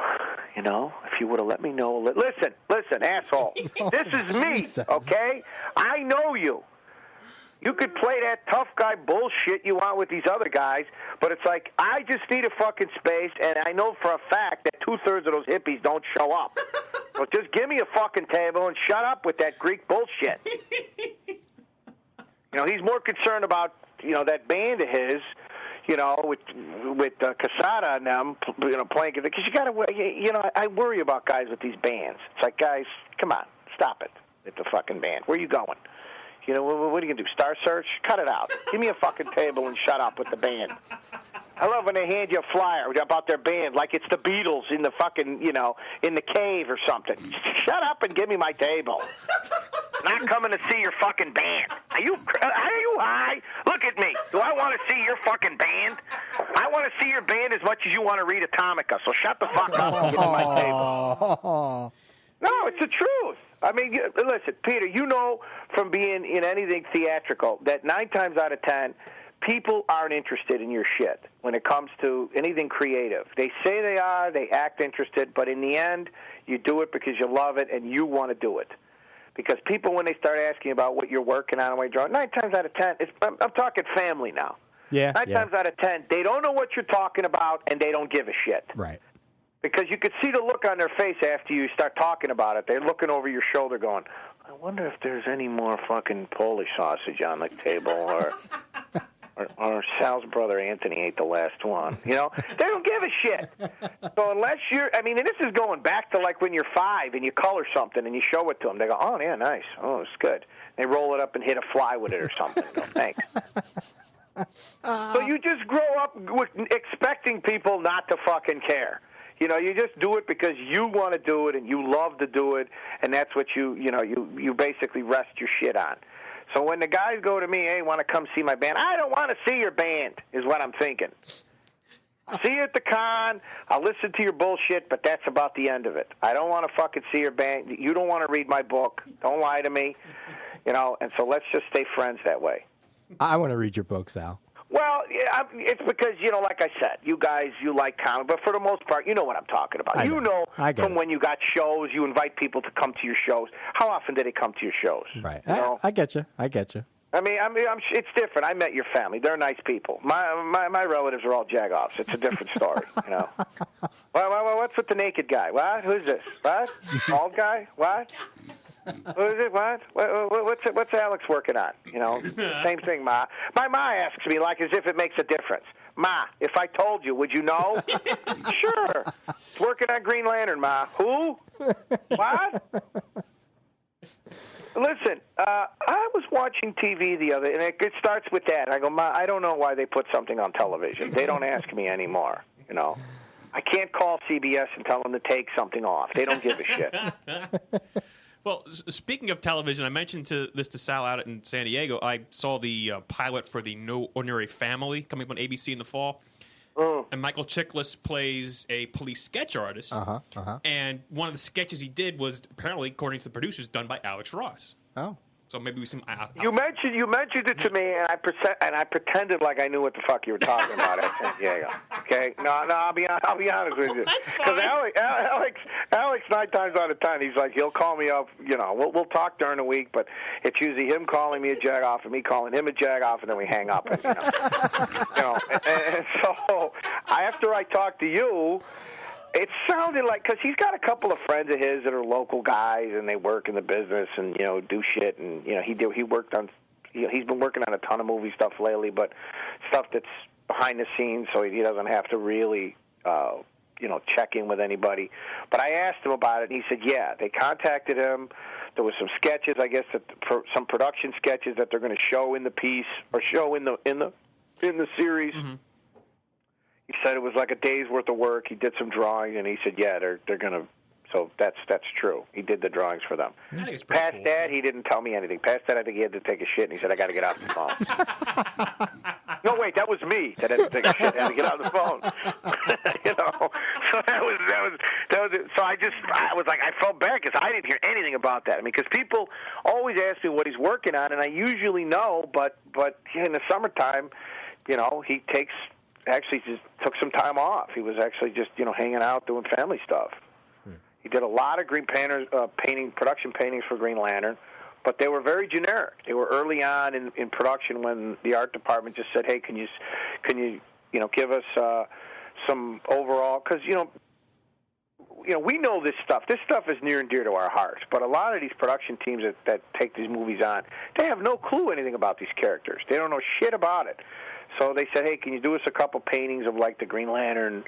S5: you know, if you would have let me know. Listen, asshole. This is me, okay? I know you. You could play that tough guy bullshit you want with these other guys, but it's like, I just need a fucking space, and I know for a fact that 2/3 of those hippies don't show up. So just give me a fucking table and shut up with that Greek bullshit. You know, he's more concerned about, you know, that band of his, you know, with Casada and them, you know, playing, because you got to, you know, I worry about guys with these bands. It's like, guys, come on, stop it with the fucking band. Where are you going? You know, what are you going to do, Star Search? Cut it out. Give me a fucking table and shut up with the band. I love when they hand you a flyer about their band like it's the Beatles in the fucking, you know, in the cave or something. Shut up and give me my table. Not coming to see your fucking band. Are you high? Look at me. Do I want to see your fucking band? I want to see your band as much as you want to read Atomica, so shut the fuck up and give me my table. No, it's the truth. I mean, listen, Peter, you know from being in anything theatrical that 9 times out of 10, people aren't interested in your shit when it comes to anything creative. They say they are, they act interested, but in the end, you do it because you love it and you want to do it. Because people, when they start asking about what you're working on and what you're drawing, 9 times out of 10, I'm talking family now.
S4: Yeah.
S5: 9 times out of 10, they don't know what you're talking about and they don't give a shit.
S4: Right.
S5: Because you could see the look on their face after you start talking about it. They're looking over your shoulder going, I wonder if there's any more fucking Polish sausage on the table or Sal's brother Anthony ate the last one. You know, they don't give a shit. So unless you're, I mean, and this is going back to like when you're 5 and you color something and you show it to them. They go, oh, yeah, nice. Oh, it's good. They roll it up and hit a fly with it or something. Go, thanks. So you just grow up with expecting people not to fucking care. You know, you just do it because you want to do it and you love to do it, and that's what you basically rest your shit on. So when the guys go to me, hey, want to come see my band? I don't want to see your band, is what I'm thinking. See you at the con. I'll listen to your bullshit, but that's about the end of it. I don't want to fucking see your band. You don't want to read my book. Don't lie to me. You know, and so let's just stay friends that way.
S4: I want to read your book, Sal.
S5: Well, yeah, it's because, you know, like I said, you guys, you like comic, but for the most part, you know what I'm talking about. You know from when you got shows, you invite people to come to your shows. How often do they come to your shows?
S4: Right.
S5: You know?
S4: I get you. I mean, it's different. I met your family. They're nice people. My relatives are all jagoffs. It's a different story, you know. Well, what's with the naked guy? What? Who's this? What? Bald guy? What? Who is it? What? What's Alex working on? You know, same thing, Ma. My Ma asks me like as if it makes a difference. Ma, if I told you, would you know? Sure. Working on Green Lantern, Ma. Who? What? Listen, I was watching TV the other, and it starts with that. I go, Ma, I don't know why they put something on television. They don't ask me anymore. You know, I can't call CBS and tell them to take something off. They don't give a shit.
S3: Well, speaking of television, I mentioned this to Sal out in San Diego. I saw the pilot for the No Ordinary Family coming up on ABC in the fall. And Michael Chiklis plays a police sketch artist. And one of the sketches he did was apparently, according to the producers, done by Alex Ross.
S4: Oh.
S3: So maybe we see.
S5: You mentioned it to me, and I pretended like I knew what the fuck you were talking about at San Diego. Okay, no, I'll be honest with you, because Alex 9 times out of 10, he's like, he'll call me up. You know, we'll talk during the week, but it's usually him calling me a jagoff and me calling him a jagoff, and then we hang up. And, and so after I talked to you. It sounded like, because he's got a couple of friends of his that are local guys, and they work in the business and, you know, do shit. And, you know, he worked on, he's been working on a ton of movie stuff lately, but stuff that's behind the scenes, so he doesn't have to really check in with anybody. But I asked him about it, and he said, yeah, they contacted him. There was some sketches, I guess, some production sketches that they're going to show in the piece or show in the series. Mm-hmm. He said it was like a day's worth of work. He did some drawing, and he said, yeah, they're going to. So that's true. He did the drawings for them.
S3: I think it's pretty
S5: Past
S3: cool.
S5: that, he didn't tell me anything. Past that, I think he had to take a shit, and he said, I got to get out the phone. No, wait, that was me that had to take a shit. I had to get out of the phone. So that was it. So I was like, I felt bad because I didn't hear anything about that. I mean, because people always ask me what he's working on, and I usually know, but in the summertime, he actually just took some time off. He was actually just, hanging out doing family stuff. He did a lot of production paintings for Green Lantern, but they were very generic. They were early on in production when the art department just said, "Hey, can you give us some overall?" Because we know this stuff. This stuff is near and dear to our hearts. But a lot of these production teams that take these movies on, they have no clue anything about these characters. They don't know shit about it. So they said, "Hey, can you do us a couple paintings of like the Green Lantern?"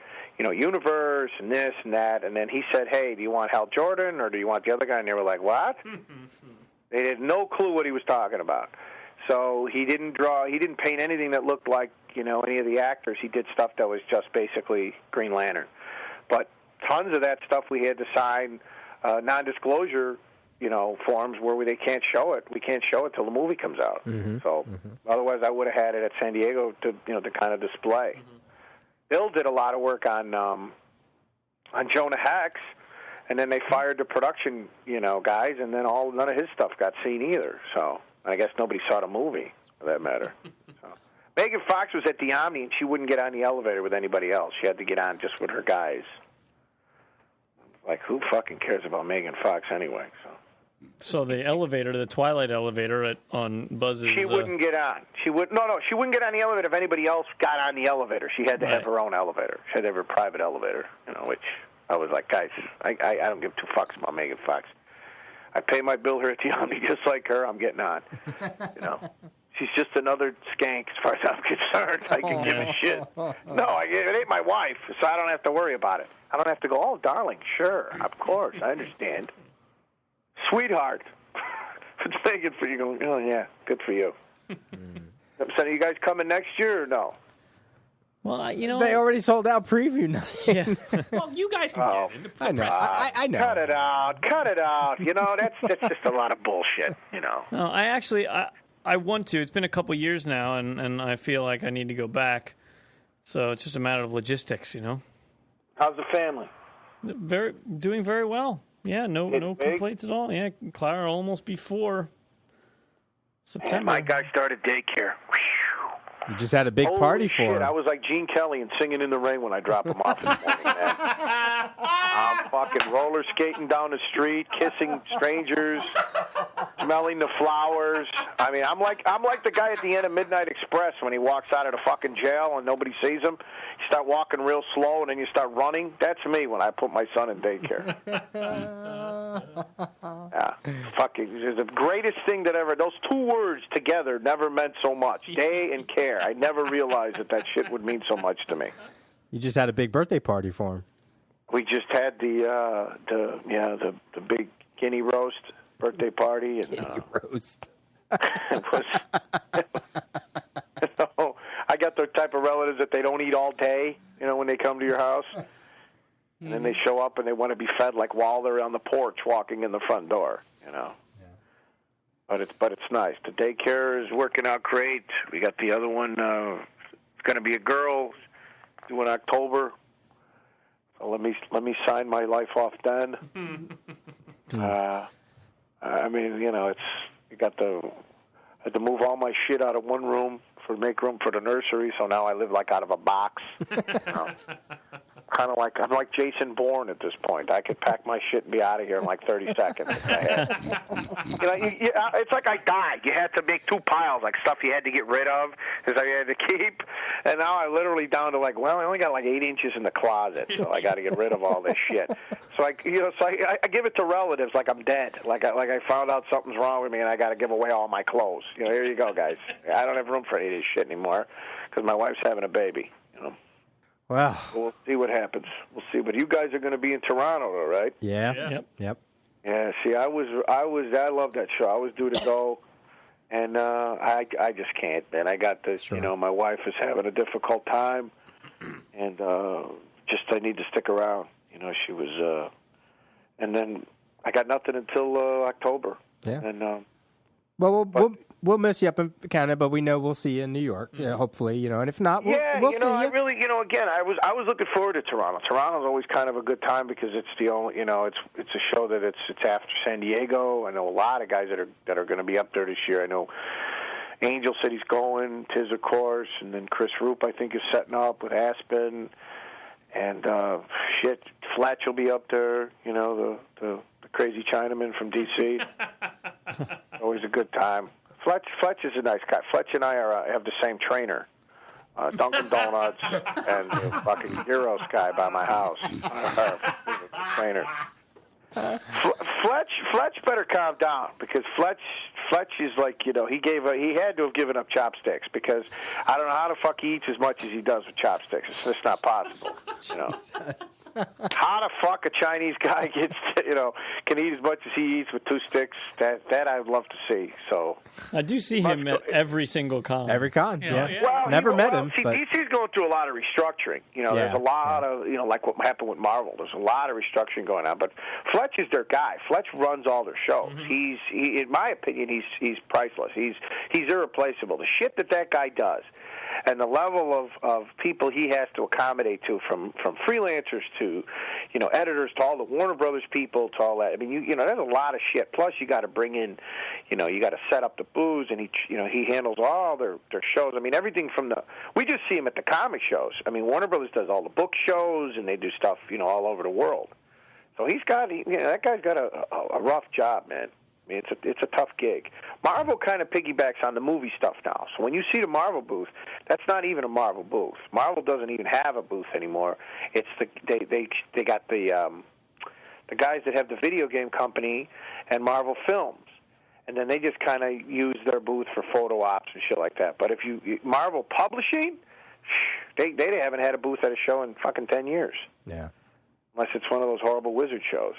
S5: universe and this and that, and then he said, "Hey, do you want Hal Jordan or do you want the other guy?" And they were like, "What?" They had no clue what he was talking about. So he didn't paint anything that looked like any of the actors. He did stuff that was just basically Green Lantern. But tons of that stuff we had to sign non-disclosure forms where they can't show it. We can't show it till the movie comes out. Mm-hmm. So otherwise, I would have had it at San Diego to kind of display. Mm-hmm. Bill did a lot of work on Jonah Hex, and then they fired the production, guys, and then none of his stuff got seen either. So I guess nobody saw the movie, for that matter. So, Megan Fox was at the Omni, and she wouldn't get on the elevator with anybody else. She had to get on just with her guys. Like, who fucking cares about Megan Fox anyway?
S1: So the elevator, the Twilight elevator on Buzz's...
S5: She wouldn't get on. She wouldn't get on the elevator if anybody else got on the elevator. She had to have her own elevator. She had to have her private elevator, which I was like, guys, I don't give two fucks about Megan Fox. I pay my bill here at the Omni just like her. I'm getting on. She's just another skank as far as I'm concerned. I can give a shit. No, it ain't my wife, so I don't have to worry about it. I don't have to go, "Oh, darling, sure, of course, I understand. Sweetheart." If it's taken for you, going, "Oh, yeah, good for you." So are you guys coming next year or no?
S1: Well,
S4: they already sold out preview night.
S1: Yeah.
S3: Well, you guys can get in.
S4: I know. I know.
S5: Cut it out. That's just a lot of bullshit.
S1: No, I want to. It's been a couple years now, and I feel like I need to go back. So it's just a matter of logistics,
S5: How's the family?
S1: Doing very well. Yeah, no complaints at all. Yeah, Clara will almost be 4 September.
S5: And my guy started daycare.
S4: You just had a big party for him.
S5: I was like Gene Kelly and Singing in the Rain when I drop him off in the morning, man. I'm fucking roller skating down the street, kissing strangers, smelling the flowers. I mean, I'm like the guy at the end of Midnight Express when he walks out of the fucking jail and nobody sees him. You start walking real slow and then you start running. That's me when I put my son in daycare. Yeah, fucking, it's the greatest thing that ever. Those 2 words together never meant so much. Day and care. I never realized that shit would mean so much to me.
S4: You just had a big birthday party for him.
S5: We just had the big guinea roast birthday party and
S4: Guinea roast.
S5: It was, I got the type of relatives that they don't eat all day, when they come to your house. And then they show up and they want to be fed like while they're on the porch walking in the front door, Yeah. But it's nice. The daycare is working out great. We got the other one. It's going to be a girl due in October. So let me sign my life off then. I mean, it's you got I had to move all my shit out of one room to make room for the nursery. So now I live like out of a box. Kind of like I'm like Jason Bourne at this point. I could pack my shit and be out of here in like 30 seconds. If I had. It's like I died. You had to make 2 piles, like stuff you had to get rid of, because I had to keep. And now I literally down to I only got like 8 inches in the closet, so I got to get rid of all this shit. So I give it to relatives like I'm dead, like I found out something's wrong with me and I got to give away all my clothes. Here you go, guys. I don't have room for any of this shit anymore because my wife's having a baby.
S4: Well,
S5: we'll see what happens. We'll see. But you guys are going to be in Toronto, though, right?
S4: yeah. Yep.
S5: Yeah. See, I love that show. I was due to go, and I just can't. Man, I got this.
S4: Sure.
S5: My wife is having a difficult time, and I need to stick around. She was, and then I got nothing until October.
S4: Yeah.
S5: And
S4: we'll miss you up in Canada, but we know we'll see you in New York. Yeah, hopefully, and if not, we'll see you.
S5: I really, again, I was looking forward to Toronto. Toronto's always kind of a good time because it's the only, it's a show that it's after San Diego. I know a lot of guys that are going to be up there this year. I know Angel said he's going, Tiz of course, and then Chris Roop I think is setting up with Aspen, and Fletch will be up there. The crazy Chinaman from DC. Always a good time. Fletch is a nice guy. Fletch and I have the same trainer, Dunkin' Donuts, and the fucking Gyros guy by my house. Trainer. Fletch better calm down because Fletch is like he had to have given up chopsticks because I don't know how the fuck he eats as much as he does with chopsticks. It's just not possible. How the fuck a Chinese guy gets can eat as much as he eats with two sticks? That I'd love to see. So
S1: I do see him at every single con.
S4: Every con, yeah.
S5: Well,
S4: Never met him.
S5: See,
S4: but...
S5: DC's going through a lot of restructuring. There's a lot of like what happened with Marvel. There's a lot of restructuring going on. But Fletch is their guy. Fletch runs all their shows. He in my opinion, he's priceless. He's irreplaceable. The shit that guy does, and the level of people he has to accommodate to, from freelancers to editors to all the Warner Brothers people to all that. I mean, there's a lot of shit. Plus, you got to bring in, you got to set up the booze, and he handles all their shows. I mean, everything from we just see him at the comic shows. I mean, Warner Brothers does all the book shows, and they do stuff all over the world. So that guy's got a rough job, man. I mean, it's a tough gig. Marvel kind of piggybacks on the movie stuff now. So when you see the Marvel booth, that's not even a Marvel booth. Marvel doesn't even have a booth anymore. It's they got the guys that have the video game company and Marvel Films, and then they just kind of use their booth for photo ops and shit like that. But if Marvel Publishing, they haven't had a booth at a show in fucking 10 years.
S4: Yeah.
S5: Unless it's one of those horrible Wizard shows.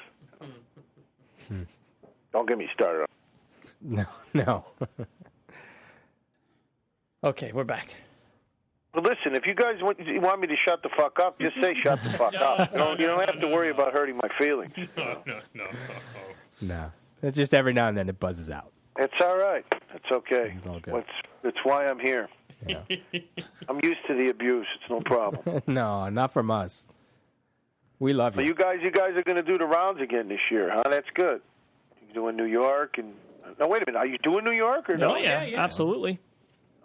S5: Don't get me started.
S4: No.
S1: Okay, we're back.
S5: But listen, if you guys want me to shut the fuck up, just say shut the fuck up. You don't have to worry about hurting my feelings.
S4: No. It's just every now and then it buzzes out.
S5: It's all right. It's okay.
S4: It's all good.
S5: It's why I'm here.
S4: Yeah.
S5: I'm used to the abuse. It's no problem.
S4: No, not from us. We love you.
S5: So you guys are going to do the rounds again this year, huh? That's good. You're doing New York and no, wait a minute. Are you doing New York or no?
S1: Oh yeah, absolutely.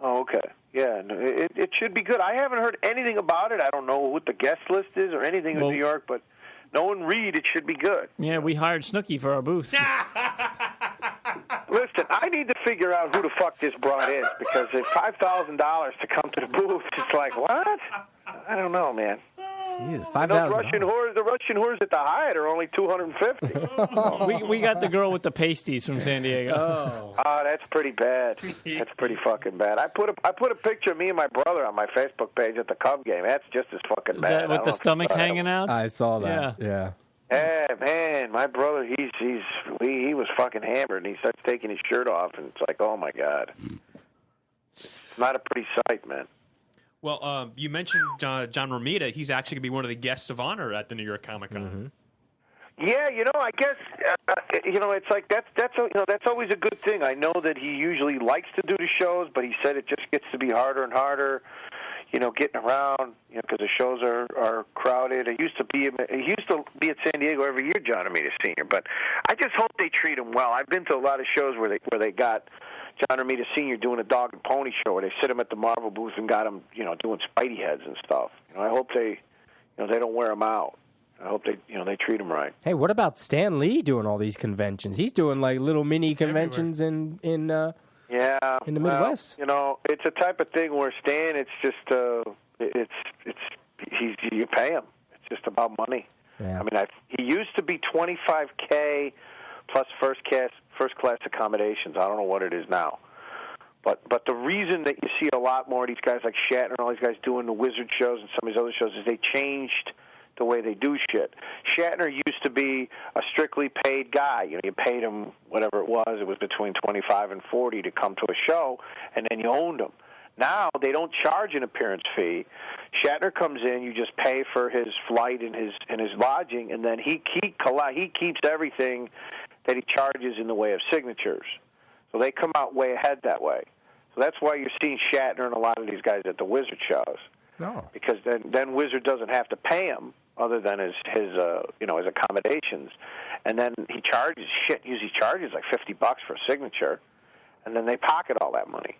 S5: Oh, okay. Yeah, it should be good. I haven't heard anything about it. I don't know what the guest list is or anything in New York, but knowing Reed, it should be good.
S1: Yeah, we hired Snooki for our booth.
S5: Listen, I need to figure out who the fuck this broad is because if $5,000 to come to the booth, it's like, what? I don't know, man.
S4: Jeez, $5,000.
S5: The Russian whores at the Hyatt are only $250.
S1: we got the girl with the pasties from San Diego.
S5: Oh, that's pretty bad. That's pretty fucking bad. I put a picture of me and my brother on my Facebook page at the Cub game. That's just as fucking bad.
S1: That with the stomach hanging out?
S4: I saw that. Yeah.
S5: Yeah, man, my brother, he was fucking hammered, and he starts taking his shirt off, and it's like, oh my god, it's not a pretty sight, man.
S3: Well, you mentioned John Romita. He's actually going to be one of the guests of honor at the New York Comic Con.
S5: Mm-hmm. Yeah, I guess it's like that's always a good thing. I know that he usually likes to do the shows, but he said it just gets to be harder and harder. Getting around, because the shows are crowded. He used to be at San Diego every year, John Romita Sr., but I just hope they treat him well. I've been to a lot of shows where they got John Romita Sr. doing a dog and pony show where they sit him at the Marvel booth and got him, doing Spidey heads and stuff. I hope they don't wear him out. I hope they treat him right.
S4: Hey, what about Stan Lee doing all these conventions? He's doing like little mini conventions in the Midwest.
S5: It's a type of thing where Stan, it's just you pay him. It's just about money.
S4: Yeah.
S5: I mean, he used to be $25K plus first class accommodations. I don't know what it is now, But the reason that you see a lot more of these guys like Shatner and all these guys doing the Wizard shows and some of these other shows is they changed the way they do shit. Shatner used to be a strictly paid guy. You know, you paid him whatever it was between 25 and 40 to come to a show, and then you owned him. Now they don't charge an appearance fee. Shatner comes in, you just pay for his flight and his lodging, and then he keeps everything that he charges in the way of signatures. So they come out way ahead that way. So that's why you're seeing Shatner and a lot of these guys at the Wizard shows. No. Because then Wizard doesn't have to pay him other than his accommodations, and then he usually charges like $50 for a signature, and then they pocket all that money.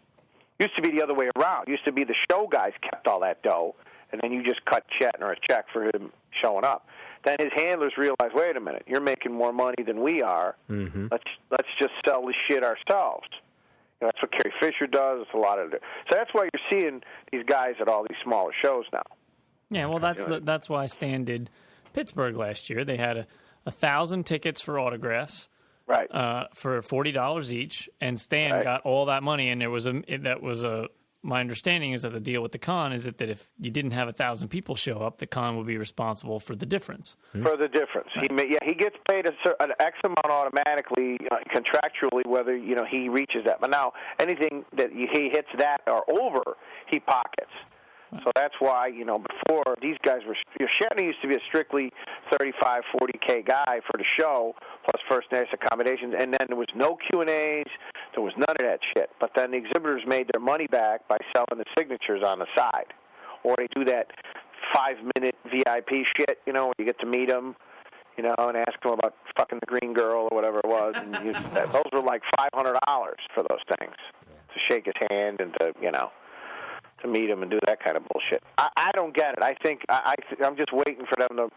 S5: Used to be the other way around. Used to be the show guys kept all that dough, and then you just cut Shatner a check for him showing up. Then his handlers realized, wait a minute, you're making more money than we are. Mm-hmm. Let's just sell the shit ourselves. You know, that's what Carrie Fisher does. It's a lot of it. So that's why you're seeing these guys at all these smaller shows now.
S1: Yeah, well, that's why Stan did Pittsburgh last year. They had 1,000 tickets for autographs,
S5: right?
S1: For $40 each, and Stan got all that money. And my understanding is that the deal with the con is that if you didn't have 1,000 people show up, the con would be responsible for the difference.
S5: For the difference, right. He gets paid an X amount automatically, contractually, whether he reaches that. But now anything that he hits that or over, he pockets. So that's why, before these guys were, Shatner used to be a strictly 35, 40K guy for the show, plus first night's accommodations, and then there was no Q&As, there was none of that shit. But then the exhibitors made their money back by selling the signatures on the side. Or they do that 5-minute VIP shit, where you get to meet them, and ask them about fucking the green girl or whatever it was. And those were like $500 for those things, to shake his hand and to meet him and do that kind of bullshit. I don't get it. I think I'm just waiting for them to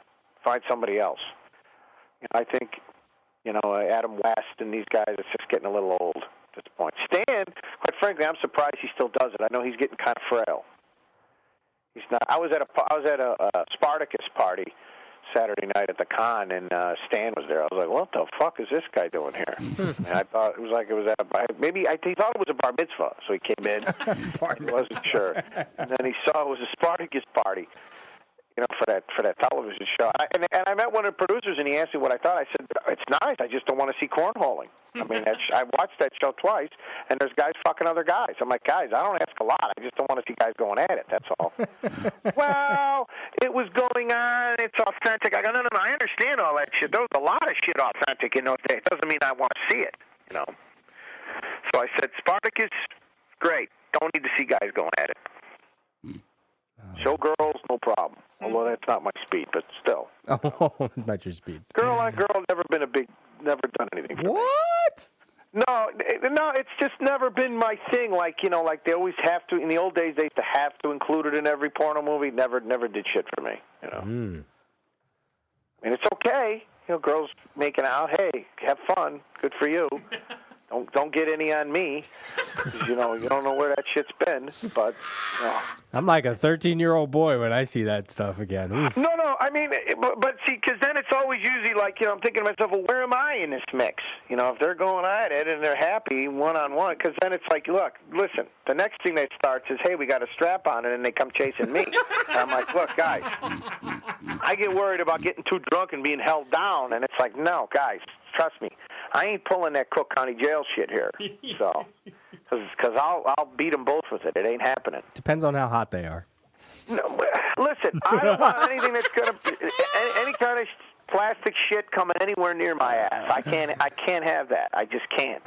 S5: find somebody else. I think, Adam West and these guys are just getting a little old at this point. Stan, quite frankly, I'm surprised he still does it. I know he's getting kind of frail. He's not. I was at a Spartacus party Saturday night at the con, and Stan was there. I was like, "What the fuck is this guy doing here?" And I thought it was at he thought it was a bar mitzvah, so he came in. He wasn't sure, and then he saw it was a Spartacus party, for that television show. And I met one of the producers, and he asked me what I thought. I said, "It's nice. I just don't want to see cornholing." I mean, I watched that show twice, and there's guys fucking other guys. I'm like, guys, I don't ask a lot. I just don't want to see guys going at it. That's all. Well, it was going on. It's authentic. I go, no, I understand all that shit. There was a lot of shit authentic in those days. It doesn't mean I want to see it, So I said, Spartacus, great. Don't need to see guys going at it. Showgirls, no problem. Although that's not my speed, but still.
S4: Oh, not your speed.
S5: Girl on girl, never done anything for me.
S4: What?
S5: No, it's just never been my thing. Like they always have to. In the old days, they used to have to include it in every porno movie. Never did shit for me. And it's okay. Girls making out. Hey, have fun. Good for you. Don't get any on me, 'cause, you don't know where that shit's been. But
S4: I'm like a 13-year-old boy when I see that stuff again. Oof.
S5: No, I mean, but see, because then it's always usually like I'm thinking to myself, well, where am I in this mix? If they're going at it and they're happy one-on-one, because then it's like, look, listen, the next thing that starts is, hey, we got a strap on it, and they come chasing me. And I'm like, look, guys, I get worried about getting too drunk and being held down, and it's like, no, guys, trust me. I ain't pulling that Cook County Jail shit here, so because I'll beat them both with it. It ain't happening.
S4: Depends on how hot they are.
S5: No, listen, I don't want anything that's gonna any kind of plastic shit coming anywhere near my ass. I can't have that. I just can't.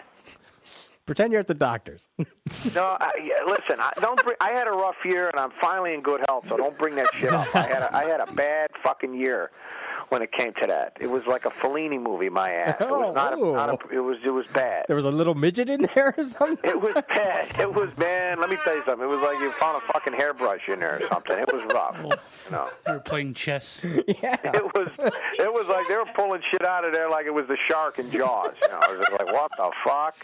S4: Pretend you're at the doctor's.
S5: No, listen. I had a rough year, and I'm finally in good health, so don't bring that shit up. I had a bad fucking year when it came to that. It was like a Fellini movie, my ass. It was it was bad.
S4: There was a little midget in there or something?
S5: It was bad. It was, man, let me tell you something. It was like you found a fucking hairbrush in there or something. It was rough.
S2: You were playing chess.
S4: Yeah.
S5: It was like they were pulling shit out of there like it was the shark in Jaws. I was just like, what the fuck?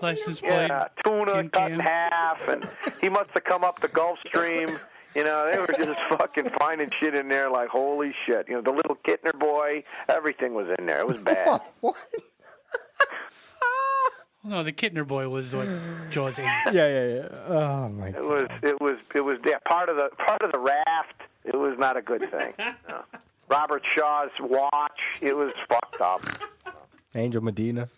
S2: License plate.
S5: Yeah, tuna cut in half, and he must have come up the Gulf Stream. They were just fucking finding shit in there like, holy shit. The little Kittner boy, everything was in there. It was bad.
S4: What?
S2: No, the Kittner boy was what Jaws ate.
S4: Yeah. Oh my God.
S5: It was part of the raft. It was not a good thing. No. Robert Shaw's watch. It was fucked up.
S4: Angel Medina.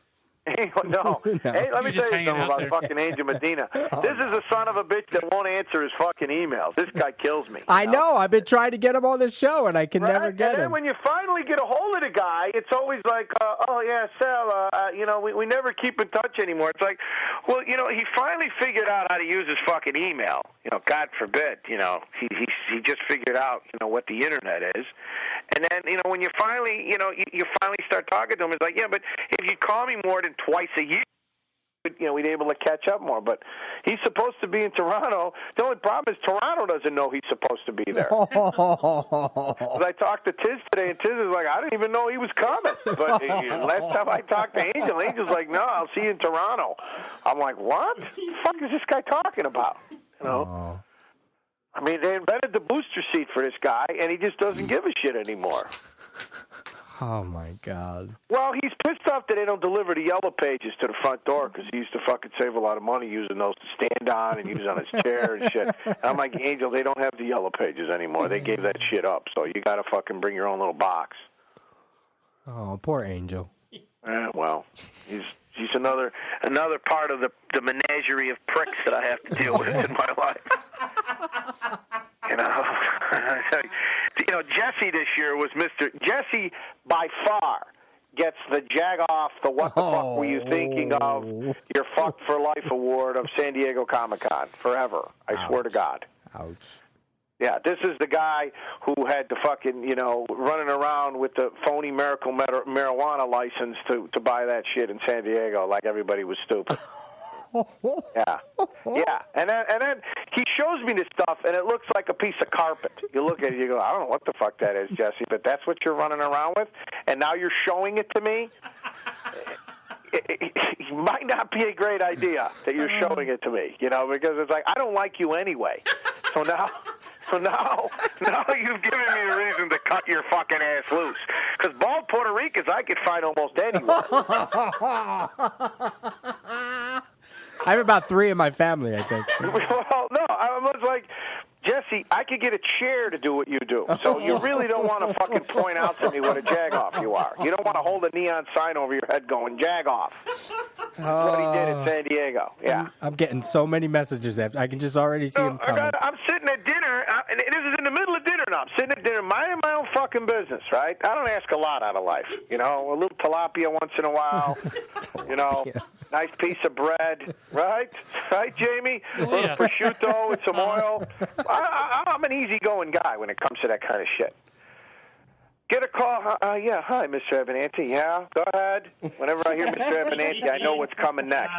S5: No. Hey, let me
S2: You're just
S5: tell you
S2: hanging
S5: something
S2: out
S5: about
S2: there.
S5: fucking Angel Medina. This is a son of a bitch that won't answer his fucking emails. This guy kills me.
S4: I know. I've been trying to get him on the show, and I can never
S5: Right?
S4: get
S5: And then
S4: him.
S5: when you finally get a hold of the guy, it's always like, oh, yeah, Sal, we never keep in touch anymore. It's like, well, he finally figured out how to use his fucking email. God forbid, he just figured out, what the Internet is. And then, when you finally, you finally start talking to him, it's like, yeah, but if you call me more than twice a year, we'd able to catch up more. But he's supposed to be in Toronto. The only problem is Toronto doesn't know he's supposed to be there. I talked to Tiz today, and Tiz is like, I didn't even know he was coming. But last time I talked to Angel, Angel's like, no, I'll see you in Toronto. I'm like, what? What the fuck is this guy talking about? I mean, they invented the booster seat for this guy, and he just doesn't give a shit anymore.
S4: Oh, my God.
S5: Well, he's pissed off that they don't deliver the yellow pages to the front door because he used to fucking save a lot of money using those to stand on and use on his chair and shit. And I'm like, Angel, they don't have the yellow pages anymore. They gave that shit up, so you got to fucking bring your own little box.
S4: Oh, poor Angel.
S5: Well, he's another part of the menagerie of pricks that I have to deal with in my life. Jesse this year was Jesse by far gets the jag off the what the fuck were you thinking of your fuck for life award of San Diego Comic-Con forever. I swear to God.
S4: Ouch.
S5: Yeah, this is the guy who had the fucking, running around with the phony miracle marijuana license to buy that shit in San Diego like everybody was stupid. Yeah. And then he shows me this stuff, and it looks like a piece of carpet. You look at it, you go, I don't know what the fuck that is, Jesse, but that's what you're running around with, and now you're showing it to me? It might not be a great idea that you're showing it to me, because it's like, I don't like you anyway. So now you've given me a reason to cut your fucking ass loose. Because bald Puerto Ricans I could find almost anywhere.
S4: I have about 3 in my family, I think.
S5: Well, no, I was like, Jesse, I could get a chair to do what you do. So you really don't want to fucking point out to me what a jag-off you are. You don't want to hold a neon sign over your head going, jag-off. What he did in San Diego. Yeah.
S4: I'm getting so many messages. I can just already see him coming.
S5: I'm sitting at dinner, and this is in the middle of dinner now. I'm sitting at dinner, minding my own fucking business, right? I don't ask a lot out of life. A little tilapia once in a while. Nice piece of bread, right? Right, Jamie? A little prosciutto with some oil. I'm an easygoing guy when it comes to that kind of shit. Get a call. Yeah, hi, Mr. Abbinanti. Yeah, go ahead. Whenever I hear Mr. Abbinanti, I know what's coming next.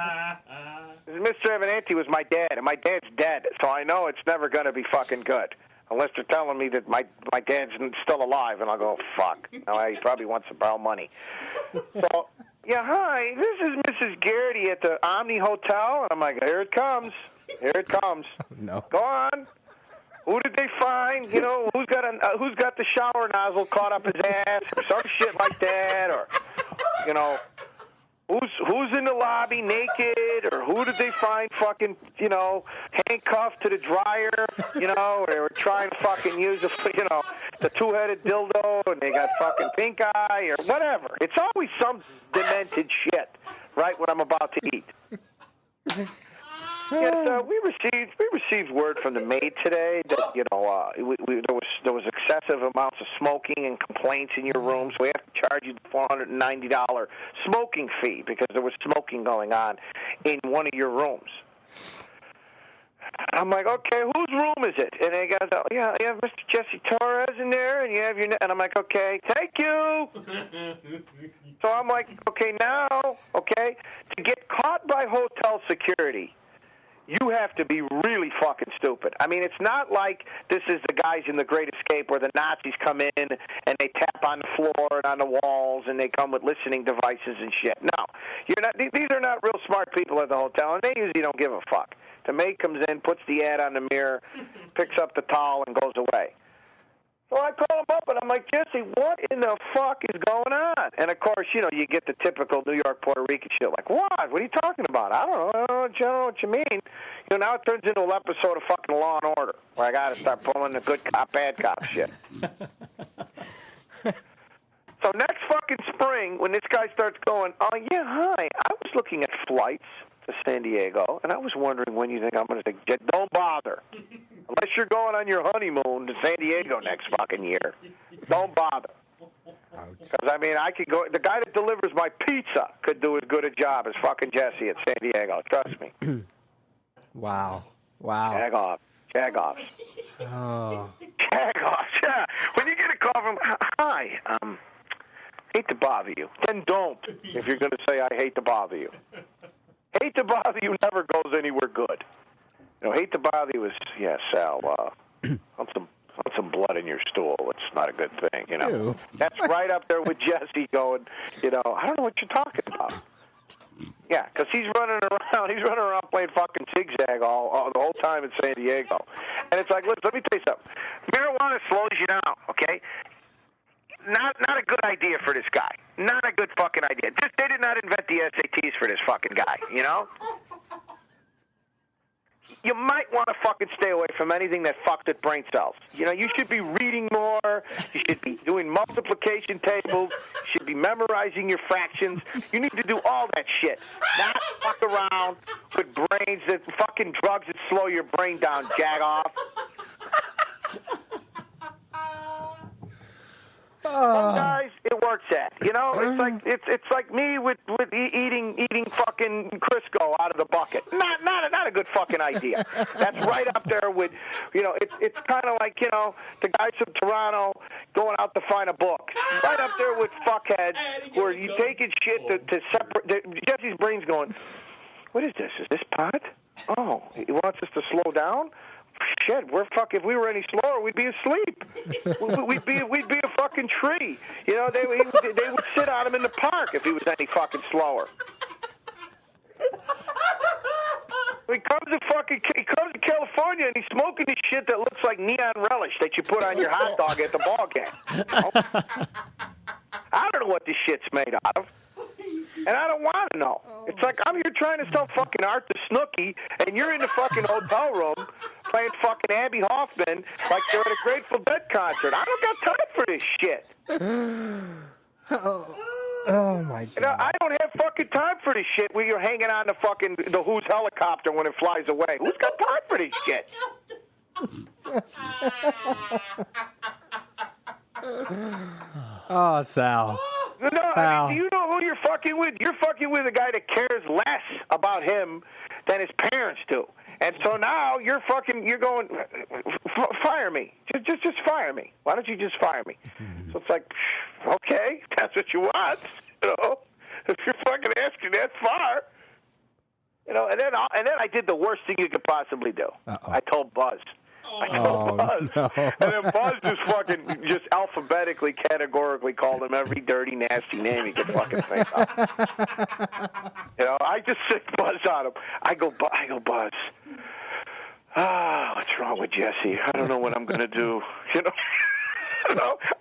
S5: Mr. Abbinanti was my dad, and my dad's dead, so I know it's never going to be fucking good. Unless they're telling me that my dad's still alive, and I'll go, fuck. No, he probably wants to borrow money. So, yeah, hi, this is Mrs. Garrity at the Omni Hotel. And I'm like, here it comes. Here it comes.
S4: No.
S5: Go on. Who did they find? Who's got the shower nozzle caught up his ass or some shit like that? Or, who's in the lobby naked? Or who did they find fucking, handcuffed to the dryer? Or they were trying to fucking use the two-headed dildo and they got fucking pink eye or whatever. It's always some demented shit, right, what I'm about to eat. Yes, we received word from the maid today that there was excessive amounts of smoking and complaints in your room, so we have to charge you the $490 smoking fee because there was smoking going on in one of your rooms. I'm like, okay, whose room is it? And they goes, you have Mr. Jesse Torres in there, and you have your. And I'm like, okay, thank you. So I'm like, okay, now, to get caught by hotel security, you have to be really fucking stupid. I mean, it's not like this is the guys in The Great Escape where the Nazis come in and they tap on the floor and on the walls and they come with listening devices and shit. No, you're not. These are not real smart people at the hotel, and they usually don't give a fuck. The maid comes in, puts the ad on the mirror, picks up the towel, and goes away. So I call him up, and I'm like, Jesse, what in the fuck is going on? And, of course, you get the typical New York, Puerto Rican shit, like, what? What are you talking about? I don't know what you mean. Now it turns into an episode of fucking Law and Order, where I got to start pulling the good cop, bad cop shit. So next fucking spring, when this guy starts going, oh, yeah, hi, I was looking at flights to San Diego, and I was wondering when you think I'm going to say, don't bother. Unless you're going on your honeymoon to San Diego next fucking year. Don't bother. Because, I could go, the guy that delivers my pizza could do as good a job as fucking Jesse at San Diego. Trust me.
S4: Wow.
S5: Jag-offs.
S4: Oh.
S5: Jag-offs, yeah. When you get a call from, hi, hate to bother you. Then don't, if you're going to say, I hate to bother you. Hate to bother you never goes anywhere good. Hate to bother you is, yeah, Sal, want some blood in your stool. It's not a good thing,
S4: Ew.
S5: That's right up there with Jesse going, I don't know what you're talking about. Yeah, because he's running around playing fucking zigzag all the whole time in San Diego. And it's like, listen, let me tell you something. Marijuana slows you down, okay? Not a good idea for this guy. Not a good fucking idea. They did not invent the SATs for this fucking guy, You might want to fucking stay away from anything that fucks with brain cells. You should be reading more. You should be doing multiplication tables. You should be memorizing your fractions. You need to do all that shit. Not fuck around with brains that fucking drugs that slow your brain down, jag off. Some guys, it works at. It's like me with eating fucking Crisco out of the bucket. Not a good fucking idea. That's right up there with, it's kind of like the guys from Toronto going out to find a book. Right up there with fuckheads where you taking shit to separate. Jesse's brain's going, what is this? Is this pot? Oh, he wants us to slow down. Shit, if we were any slower, we'd be asleep. We'd be a fucking tree. They would sit on him in the park if he was any fucking slower. He comes to California and he's smoking this shit that looks like neon relish that you put on your hot dog at the ball game. I don't know what this shit's made out of. And I don't want to know. It's like I'm here trying to sell fucking art to Snooki, and you're in the fucking hotel room playing fucking Abby Hoffman like they're at a Grateful Dead concert. I don't got time for this shit.
S4: Oh my God.
S5: I don't have fucking time for this shit where you're hanging on the Who's helicopter when it flies away. Who's got time for this shit?
S4: Oh, Sal.
S5: No,
S4: Sal.
S5: Do you know who you're fucking with? You're fucking with a guy that cares less about him than his parents do. And so now you're going, fire me. Just fire me. Why don't you just fire me? So it's like, okay, that's what you want. If you're fucking asking that far. And then I did the worst thing you could possibly do.
S4: Uh-oh.
S5: I told Buzz. Buzz.
S4: No.
S5: And then Buzz just alphabetically, categorically called him every dirty, nasty name he could fucking think of. I just sick Buzz on him. I go, Buzz. What's wrong with Jesse? I don't know what I'm gonna do. I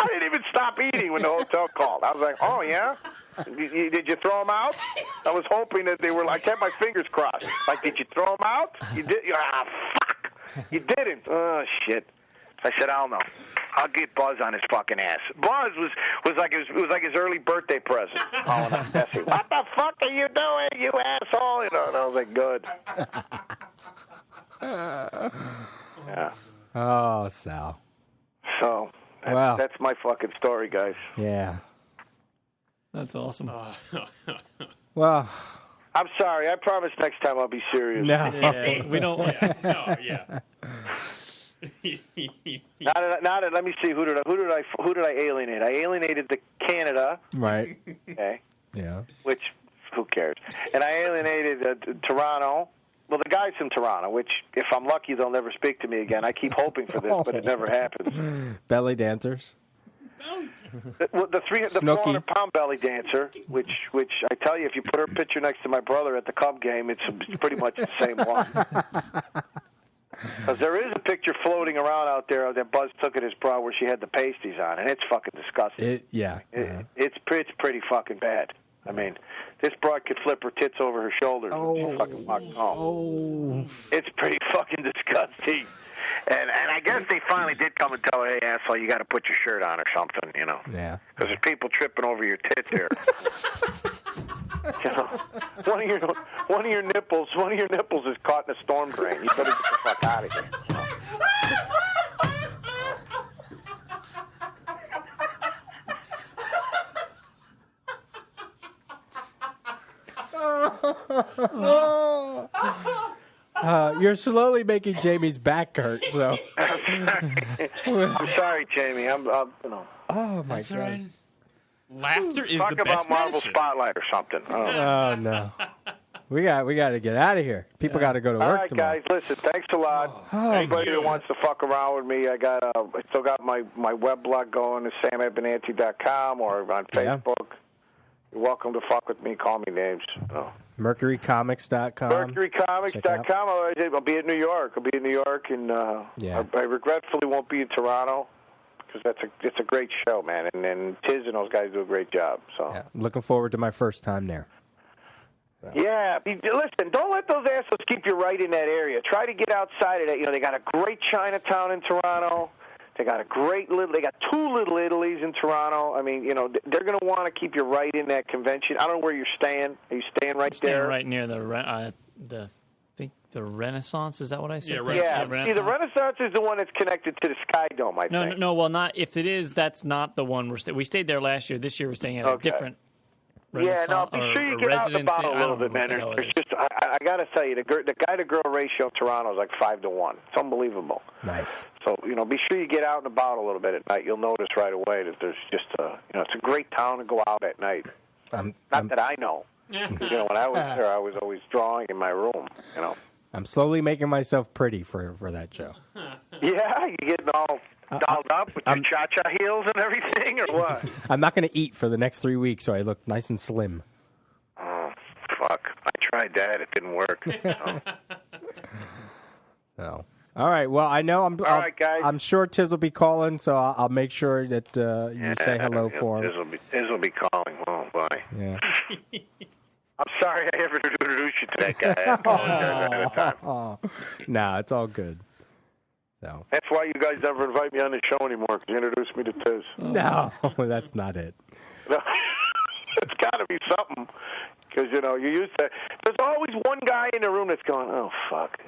S5: didn't even stop eating when the hotel called. I was like, oh yeah. Did you throw them out? I was hoping that they were. I kept my fingers crossed. Like, did you throw them out? You did. Fuck. You didn't. Oh shit. I said, I don't know. I'll get Buzz on his fucking ass. Buzz was like his early birthday present. Calling up Jesse. What the fuck are you doing, you asshole? And I was like, good. Yeah.
S4: Oh, Sal.
S5: So that's my fucking story, guys.
S4: Yeah.
S1: That's awesome.
S4: Well,
S5: I'm sorry. I promise next time I'll be serious.
S4: no.
S1: Yeah, we don't.
S3: Yeah.
S5: Now that let me see. Who did I alienate? I alienated the Canada.
S4: Right.
S5: Okay.
S4: Yeah.
S5: Which, who cares? And I alienated Toronto. Well, the guys from Toronto, which, if I'm lucky, they'll never speak to me again. I keep hoping for this, but it never happens.
S4: Belly dancers.
S5: The 400-pound belly dancer, which I tell you, if you put her picture next to my brother at the Cub game, it's pretty much the same one. Because there is a picture picture floating around out there that Buzz took at his bra where she had the pasties on, and it's fucking disgusting. It's pretty fucking bad. I mean, this broad could flip her tits over her shoulders when she fucking walks home. It's pretty fucking disgusting. And I guess they finally did come and tell her, hey, asshole, you got to put your shirt on or something, you know.
S4: Yeah.
S5: Because there's people tripping over your tits here. You know, one of your nipples is caught in a storm drain. You better get the fuck out of here.
S4: You're slowly making Jamie's back hurt. So
S5: I'm sorry, Jamie. I'm you know.
S4: Oh my God.
S2: Right.
S3: Laughter is
S5: Talk
S3: the best
S5: about Marvel
S3: medicine.
S5: Spotlight or something.
S4: Oh no. We got to get out of here. People got to go to work
S5: All right,
S4: tomorrow.
S5: guys. Listen, thanks a lot. Anybody that wants to fuck around with me, I still got my web blog going, SamAbbinanti.com or on Facebook. You're welcome to fuck with me. Call me names. You know.
S4: MercuryComics.com.
S5: MercuryComics.com. I'll be in New York. And I regretfully won't be in Toronto because it's a great show, man. And Tiz and those guys do a great job. So
S4: I'm looking forward to my first time there. So.
S5: Yeah, listen, don't let those assholes keep you right in that area. Try to get outside of that. You know, they got a great Chinatown in Toronto. They got they got two Little Italies in Toronto. I mean, you know, they're going to want to keep you right in that convention. I don't know where you're staying. Are you staying right there?
S1: Staying right near the the Renaissance. Is that what I said?
S5: Yeah. See, the Renaissance is the one that's connected to the Sky Dome, I think.
S1: No. Well, not if it is. That's not the one we stayed there last year. This year we're staying at a different.
S5: Yeah, no, be sure you get out and about a little bit, man. I got to tell you, the guy-to-girl ratio of Toronto is like 5-1. It's unbelievable.
S4: Nice.
S5: So, you know, be sure you get out and about a little bit at night. You'll notice right away that there's just, it's a great town to go out at night. Not that I know. You know, when I was there, I was always drawing in my room, you know.
S4: I'm slowly making myself pretty for that show.
S5: Yeah? You getting all dolled up with your cha-cha heels and everything, or what?
S4: I'm not going to eat for the next 3 weeks, so I look nice and slim.
S5: Oh, fuck. I tried that. It didn't work.
S4: So, all right. Well, I know
S5: all right, guys.
S4: I'm sure Tiz will be calling, so I'll make sure that you say hello for him.
S5: Tiz will be calling. Oh, boy.
S4: Yeah.
S5: I'm sorry I ever introduced you to that guy. I apologize ahead of time.
S4: No, it's all good. So.
S5: That's why you guys never invite me on the show anymore, because you introduced me to Tiz.
S4: No, that's not it.
S5: No, it's got to be something, because, you know, you used to. There's always one guy in the room that's going, oh, fuck.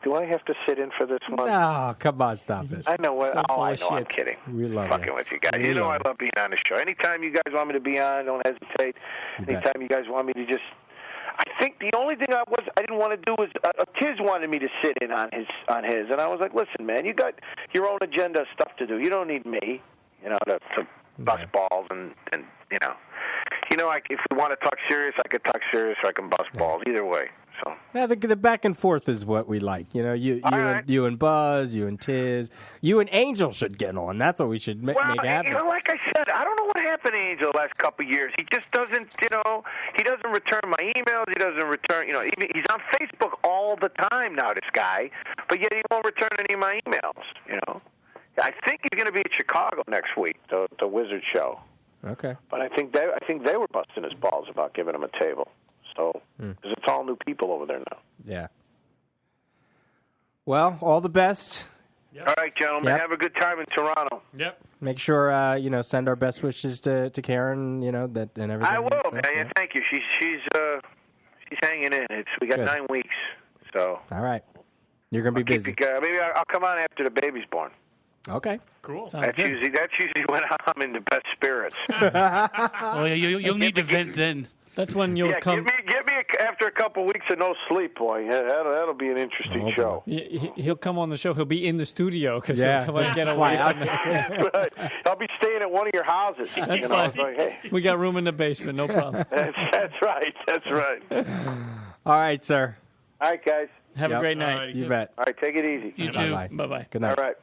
S5: Do I have to sit in for this one?
S4: No, come on, stop it.
S5: I know what.
S1: So
S5: I know.
S1: shit.
S5: I'm kidding.
S4: We love
S5: fucking with you guys. You know I love being on the show. Anytime you guys want me to be on, don't hesitate. Anytime you guys want me to just. I think the only thing I didn't want to do was Tiz wanted me to sit in on his, and I was like, listen, man, you got your own agenda, stuff to do. You don't need me, you know, to bust balls and you know, if we want to talk serious, I could talk serious, or I can bust balls. Either way. So.
S4: Yeah, the back and forth is what we like. You know, you and Buzz, you and Tiz, you and Angel should get on. That's what we should make happen.
S5: You know, like I said, I don't know what happened to Angel the last couple of years. He just doesn't, he doesn't return my emails. He doesn't return, even he's on Facebook all the time now, this guy, but yet he won't return any of my emails, I think he's going to be in Chicago next week, the Wizard show.
S4: Okay.
S5: But I think they were busting his balls about giving him a table. So, because it's all new people over there now.
S4: Yeah. Well, all the best.
S5: Yep. All right, gentlemen. Yep. Have a good time in Toronto.
S3: Yep.
S4: Make sure send our best wishes to Karen. That and everything.
S5: I will. Yeah, thank you. She's hanging in. We got 9 weeks. So.
S4: All right. You're gonna be busy.
S5: Maybe I'll come on after the baby's born.
S4: Okay.
S3: Cool.
S5: That's usually when I'm in the best spirits.
S2: Well, you'll need to vent then.
S1: That's when you'll come.
S5: Get me after a couple weeks of no sleep, boy. Yeah, that'll be an interesting show.
S1: He'll come on the show. He'll be in the studio because he'll come and get away from it.
S5: Right. I'll be staying at one of your houses.
S1: That's fine. Like, hey. We got room in the basement. No problem.
S5: That's right. That's right.
S4: All right, sir.
S5: All right, guys.
S1: Have a great night.
S3: Right.
S4: You bet.
S5: All right, take it easy.
S2: You too.
S1: Bye-bye.
S4: Good night.
S5: All right.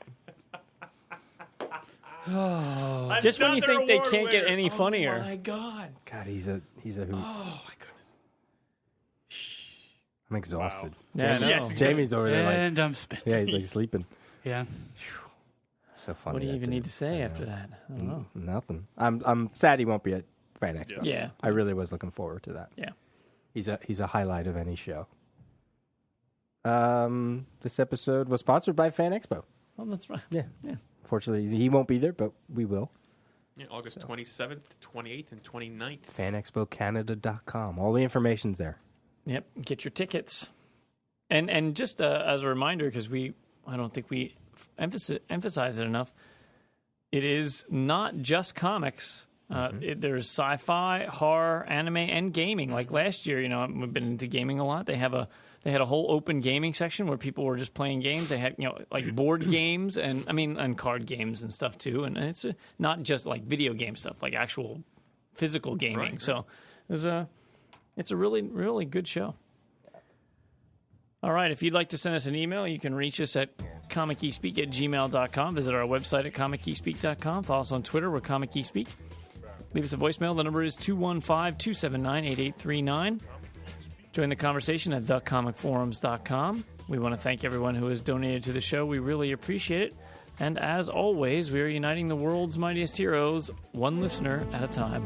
S1: Just when you think they can't get any funnier.
S3: Oh my God!
S4: God, he's a hoot.
S3: Oh my goodness!
S4: I'm exhausted.
S1: Wow. Yeah, I know.
S3: Yes,
S4: Jamie's over there
S2: And I'm spent.
S4: yeah, he's like sleeping.
S2: Yeah.
S4: So funny.
S1: What do you
S4: that
S1: even
S4: dude.
S1: need to say after that? I don't know.
S4: Nothing. I'm sad he won't be at Fan Expo.
S1: Yeah.
S4: I really was looking forward to that.
S1: Yeah.
S4: He's a highlight of any show. This episode was sponsored by Fan Expo.
S1: Oh, that's right.
S4: Yeah.
S1: Yeah.
S4: Fortunately, he won't be there, but we will.
S3: Yeah, August 27th, 28th, and 29th.
S4: FanExpoCanada.com. All the information's there.
S1: Yep. Get your tickets. And just as a reminder, because I don't think we emphasize it enough, it is not just comics. There's sci-fi, horror, anime, and gaming. Like last year, we've been into gaming a lot. They had a whole open gaming section where people were just playing games. They had like board games and card games and stuff too. And it's not just like video game stuff, like actual physical gaming.
S3: Right.
S1: So it's a really, really good show. All right, if you'd like to send us an email, you can reach us at comicgeekspeak@gmail.com. Visit our website at comicgeekspeak.com. Follow us on Twitter. We're comicgeekspeak. Leave us a voicemail. The number is 215-279-8839. Join the conversation at thecomicforums.com. We want to thank everyone who has donated to the show. We really appreciate it. And as always, we are uniting the world's mightiest heroes, one listener at a time.